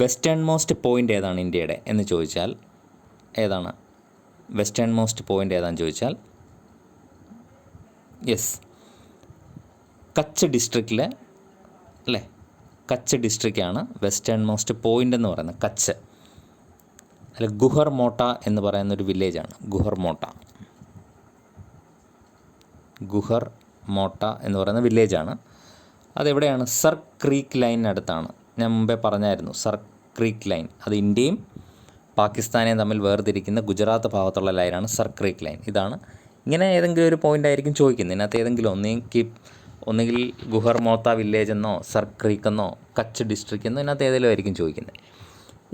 വെസ്റ്റേൺ മോസ്റ്റ് പോയിൻ്റ് ഏതാണ് ഇന്ത്യയുടെ എന്ന് ചോദിച്ചാൽ ഏതാണ്? വെസ്റ്റേൺ മോസ്റ്റ് പോയിൻ്റ് ഏതാണെന്ന് ചോദിച്ചാൽ യെസ്, കച്ച് ഡിസ്ട്രിക്റ്റിലെ അല്ലേ, കച്ച് ഡിസ്ട്രിക്റ്റാണ് വെസ്റ്റേൺ മോസ്റ്റ് പോയിൻ്റ് എന്ന് പറയുന്നത്. കച്ച് അല്ല, ഗുഹർ മോട്ട എന്ന് പറയുന്നൊരു വില്ലേജാണ് ഗുഹർ മോട്ട എന്ന് പറയുന്ന വില്ലേജാണ്. അതെവിടെയാണ്? സർ ക്രീക്ക് ലൈനിനടുത്താണ്. ഞാൻ മുമ്പേ പറഞ്ഞായിരുന്നു, സർ ക്രീക്ക് ലൈൻ. അത് ഇന്ത്യയും പാകിസ്ഥാനെയും തമ്മിൽ വേർതിരിക്കുന്ന ഗുജറാത്ത് ഭാഗത്തുള്ള ലൈനാണ് സർ ക്രീക്ക് ലൈൻ. ഇതാണ്. ഇങ്ങനെ ഏതെങ്കിലും ഒരു പോയിൻ്റ് ആയിരിക്കും ചോദിക്കുന്നത്. ഇതിനകത്ത് ഏതെങ്കിലും ഒന്നുകിൽ ഗുഹർ മോത്ത വില്ലേജ് എന്നോ സർ ക്രീക്ക് എന്നോ കച്ച് ഡിസ്ട്രിക്റ്റ് എന്നോ ഇതിനകത്ത് ഏതെങ്കിലും ആയിരിക്കും ചോദിക്കുന്നത്.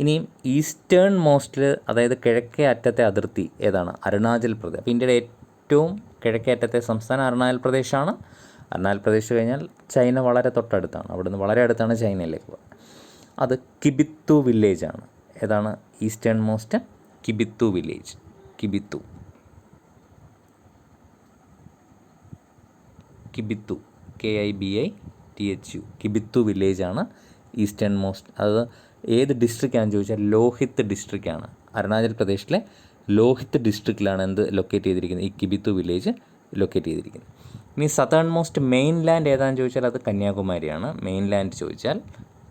ഇനിയും ഈസ്റ്റേൺ മോസ്റ്റിൽ, അതായത് കിഴക്കേ അറ്റത്തെ അതിർത്തി ഏതാണ്? അരുണാചൽ പ്രദേശ്. അപ്പോൾ ഇന്ത്യയുടെ ഏറ്റവും കിഴക്കേ അറ്റത്തെ സംസ്ഥാനം അരുണാചൽ പ്രദേശാണ്. അരുണാചൽ പ്രദേശ് കഴിഞ്ഞാൽ ചൈന വളരെ തൊട്ടടുത്താണ്. അവിടുന്ന് വളരെ അടുത്താണ് ചൈനയിലേക്ക് പോകുന്നത്. അത് കിബിത്തു വില്ലേജാണ്. ഏതാണ് eastern most? Kibithu village. Kibithu KIBITHU Kibithu വില്ലേജാണ് ഈസ്റ്റേൺ മോസ്റ്റ്. അത് ഏത് ഡിസ്ട്രിക്റ്റാണെന്ന് ചോദിച്ചാൽ ലോഹിത് ഡിസ്ട്രിക്റ്റാണ്. അരുണാചൽ പ്രദേശിലെ ലോഹിത് ഡിസ്ട്രിക്റ്റിലാണ് എന്ത് ലൊക്കേറ്റ് ചെയ്തിരിക്കുന്നത്? ഈ കിബിത്തു വില്ലേജ് ലൊക്കേറ്റ് ചെയ്തിരിക്കുന്നത്. ഇനി സതേൺ മോസ്റ്റ് മെയിൻ ലാൻഡ് ഏതാണെന്ന് ചോദിച്ചാൽ അത് കന്യാകുമാരിയാണ്. മെയിൻ ലാൻഡ് ചോദിച്ചാൽ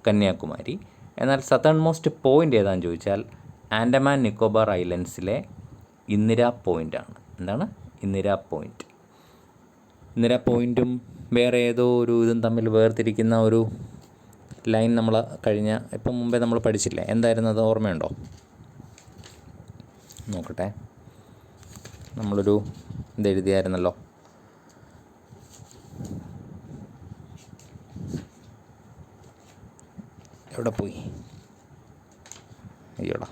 കന്യാകുമാരി. എന്നാൽ സതേൺ മോസ്റ്റ് പോയിൻ്റ് ഏതാണെന്ന് ചോദിച്ചാൽ ആൻഡമാൻ നിക്കോബാർ ഐലൻഡ്സിലെ ഇന്ദിര പോയിൻ്റാണ്. എന്താണ്? ഇന്ദിര പോയിൻ്റ്. ഇന്ദിര പോയിൻറ്റും വേറെ ഏതോ ഒരു ഇതും തമ്മിൽ വേർതിരിക്കുന്ന ഒരു ലൈൻ നമ്മൾ ഇപ്പം മുമ്പേ നമ്മൾ പഠിച്ചില്ലേ? എന്തായിരുന്നു അത്? ഓർമ്മയുണ്ടോ? നോക്കട്ടെ. നമ്മളൊരു ഇതെഴുതിയായിരുന്നല്ലോ. എവിടെ പോയി? അയ്യോടാ,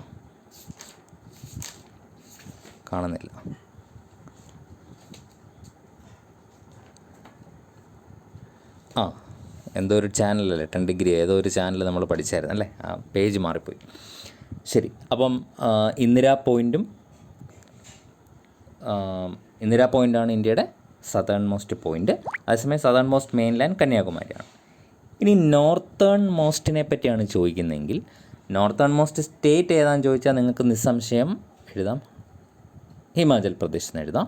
കാണുന്നില്ല. എന്തോ ഒരു ചാനലല്ലേ, 10 ഡിഗ്രി ഏതോ ഒരു ചാനൽ നമ്മൾ പഠിച്ചായിരുന്നു അല്ലേ? ആ പേജ് മാറിപ്പോയി. ശരി. അപ്പം ഇന്ദിര പോയിൻ്റാണ് ഇന്ത്യയുടെ സതേൺ മോസ്റ്റ് പോയിൻ്റ്. അതേസമയം സതേൺ മോസ്റ്റ് മെയിൻ ലാൻഡ് കന്യാകുമാരിയാണ്. ഇനി നോർത്തേൺ മോസ്റ്റിനെ പറ്റിയാണ് ചോദിക്കുന്നതെങ്കിൽ നോർത്തേൺ മോസ്റ്റ് സ്റ്റേറ്റ് ഏതാണെന്ന് ചോദിച്ചാൽ നിങ്ങൾക്ക് നിസ്സംശയം എഴുതാം, ഹിമാചൽ പ്രദേശ് എന്ന് എഴുതാം.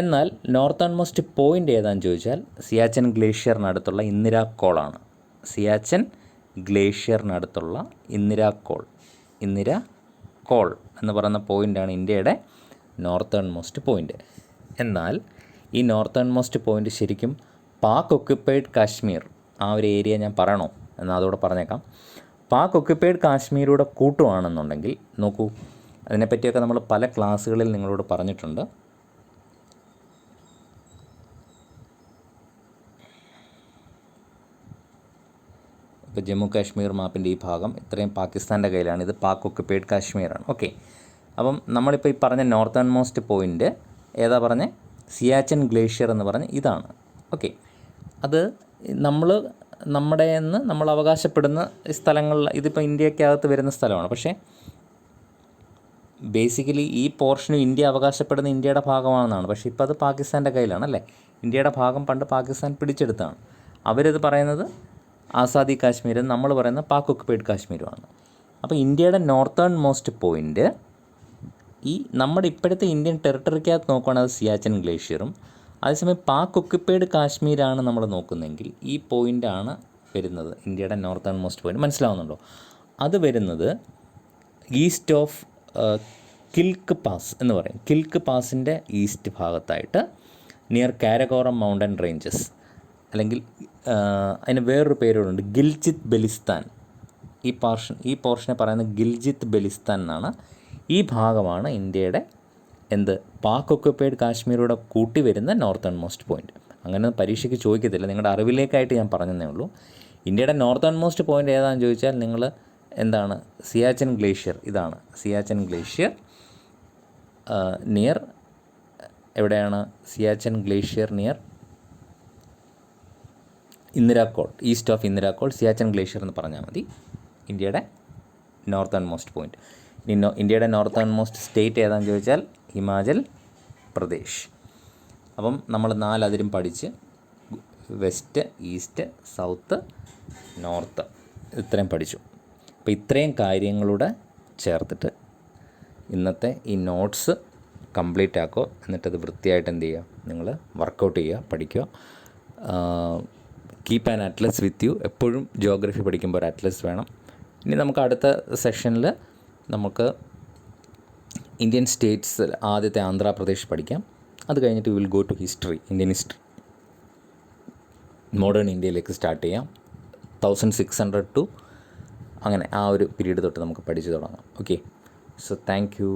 എന്നാൽ നോർത്തേൺ മോസ്റ്റ് പോയിൻ്റ് ഏതാണെന്ന് ചോദിച്ചാൽ സിയാച്ചൻ ഗ്ലേഷ്യറിനടുത്തുള്ള ഇന്ദിരാക്കോളാണ്. സിയാച്ചൻ ഗ്ലേഷ്യറിനടുത്തുള്ള ഇന്ദിരാക്കോൾ എന്ന് പറയുന്ന പോയിൻ്റാണ് ഇന്ത്യയുടെ നോർത്തേൺ മോസ്റ്റ് പോയിൻ്റ്. എന്നാൽ ഈ നോർത്തേൺ മോസ്റ്റ് പോയിൻ്റ് ശരിക്കും പാക് ഒക്യുപ്പൈഡ് കാശ്മീർ, ആ ഒരു ഏരിയ ഞാൻ പറയണോ? എന്നാൽ അതോടെ പറഞ്ഞേക്കാം. പാക് ഒക്യുപ്പൈഡ് കാശ്മീരൂടെ കൂട്ടുവാണെന്നുണ്ടെങ്കിൽ നോക്കൂ, അതിനെപ്പറ്റിയൊക്കെ നമ്മൾ പല ക്ലാസ്സുകളിൽ നിങ്ങളോട് പറഞ്ഞിട്ടുണ്ട്. ഇപ്പോൾ ജമ്മു കാശ്മീർ മാപ്പിൻ്റെ ഈ ഭാഗം ഇത്രയും പാകിസ്ഥാൻ്റെ കയ്യിലാണ്. ഇത് പാക് ഒക്യുപ്പൈഡ് കാശ്മീരാണ്. ഓക്കെ. അപ്പം നമ്മളിപ്പോൾ ഈ പറഞ്ഞ നോർത്തേൺ മോസ്റ്റ് പോയിൻ്റ് ഏതാ പറഞ്ഞേ? സിയാച്ചൻ ഗ്ലേഷ്യർ എന്ന് പറഞ്ഞ് ഇതാണ്. ഓക്കെ. അത് നമ്മൾ അവകാശപ്പെടുന്ന സ്ഥലങ്ങളിൽ, ഇതിപ്പോൾ ഇന്ത്യക്കകത്ത് വരുന്ന സ്ഥലമാണ്. പക്ഷേ ബേസിക്കലി ഈ പോർഷനും ഇന്ത്യ അവകാശപ്പെടുന്ന ഇന്ത്യയുടെ ഭാഗമാണെന്നാണ്. പക്ഷേ ഇപ്പോൾ അത് പാകിസ്ഥാൻ്റെ കയ്യിലാണ് അല്ലേ? ഇന്ത്യയുടെ ഭാഗം പണ്ട് പാകിസ്ഥാൻ പിടിച്ചെടുത്താണ്. അവരത് പറയുന്നത് ആസാദി കാശ്മീരും നമ്മൾ പറയുന്നത് പാക് ഒക്യുപ്പൈഡ് കാശ്മീരുമാണ്. അപ്പോൾ ഇന്ത്യയുടെ നോർത്തേൺ മോസ്റ്റ് പോയിൻ്റ് ഈ നമ്മുടെ ഇപ്പോഴത്തെ ഇന്ത്യൻ ടെറിട്ടറിക്കകത്ത് നോക്കുകയാണെങ്കിൽ അത് സിയാച്ചൻ ഗ്ലേഷ്യറും, അതേസമയം പാക് ഒക്യുപ്പൈഡ് കാശ്മീരാണ് നമ്മൾ നോക്കുന്നതെങ്കിൽ ഈ പോയിൻ്റാണ് വരുന്നത് ഇന്ത്യയുടെ നോർത്തേൺ മോസ്റ്റ് പോയിൻ്റ്. മനസ്സിലാവുന്നുണ്ടോ? അത് വരുന്നത് ഈസ്റ്റ് ഓഫ് കിൽക്ക് പാസ് എന്ന് പറയും. കിൽക്ക് പാസിൻ്റെ ഈസ്റ്റ് ഭാഗത്തായിട്ട് നിയർ കാരകോറം മൗണ്ടൻ റേഞ്ചസ്, അല്ലെങ്കിൽ അതിന് വേറൊരു പേരോടുണ്ട്, ഗിൽജിത്ത് ബെലിസ്ഥാൻ. ഈ പോർഷനെ പറയുന്നത് ഗിൽജിത്ത് ബെലിസ്ഥാൻ എന്നാണ്. ഈ ഭാഗമാണ് ഇന്ത്യയുടെ പാക് ഒക്യുപ്പൈഡ് കാശ്മീരോടെ കൂട്ടി വരുന്ന നോർത്തേൺ മോസ്റ്റ് പോയിൻ്റ്. അങ്ങനെ പരീക്ഷയ്ക്ക് ചോദിക്കത്തില്ല, നിങ്ങളുടെ അറിവിലേക്കായിട്ട് ഞാൻ പറഞ്ഞതേ ഉള്ളൂ. ഇന്ത്യയുടെ നോർത്തേൺ മോസ്റ്റ് പോയിൻ്റ് ഏതാണെന്ന് ചോദിച്ചാൽ നിങ്ങൾ സിയാച്ചൻ ഗ്ലേഷ്യർ. ഇതാണ് സിയാച്ചൻ ഗ്ലേഷ്യർ. നിയർ എവിടെയാണ് Siachen glacier? Near Indira Col, east of Indira Col, Siachen glacier എന്ന് പറഞ്ഞാൽ മതി ഇന്ത്യയുടെ നോർത്തേൺ മോസ്റ്റ് പോയിൻ്റ്. ഇനി ഇന്ത്യയുടെ നോർത്തേൺ മോസ്റ്റ് സ്റ്റേറ്റ് ഏതാണെന്ന് ചോദിച്ചാൽ ഹിമാചൽ പ്രദേശ്. അപ്പം നമ്മൾ 4 അതിരും പഠിച്ച്, വെസ്റ്റ്, ഈസ്റ്റ്, സൗത്ത്, നോർത്ത്, ഇത്രയും പഠിച്ചു. അപ്പോൾ ഇത്രയും കാര്യങ്ങളൂടെ ചേർത്തിട്ട് ഇന്നത്തെ ഈ നോട്ട്സ് കംപ്ലീറ്റ് ആക്കുക. എന്നിട്ടത് വൃത്തിയായിട്ട് എന്ത് ചെയ്യുക? നിങ്ങൾ വർക്കൗട്ട് ചെയ്യുക, പഠിക്കുക. Keep an Atlas with you. എപ്പോഴും ജിയോഗ്രഫി പഠിക്കുമ്പോൾ ഒരു അറ്റ്ലസ് വേണം. ഇനി നമുക്ക് അടുത്ത സെഷനിൽ നമുക്ക് ഇന്ത്യൻ സ്റ്റേറ്റ്സ് ആദ്യത്തെ ആന്ധ്രാപ്രദേശ് പഠിക്കാം. അത് കഴിഞ്ഞിട്ട് will go to history, Indian history, modern ഇന്ത്യയിലേക്ക് സ്റ്റാർട്ട് ചെയ്യാം. 1600 to അങ്ങനെ ആ ഒരു പീരീഡ് തൊട്ട് നമുക്ക് പഠിച്ചു തുടങ്ങാം. ഓക്കെ. So thank you.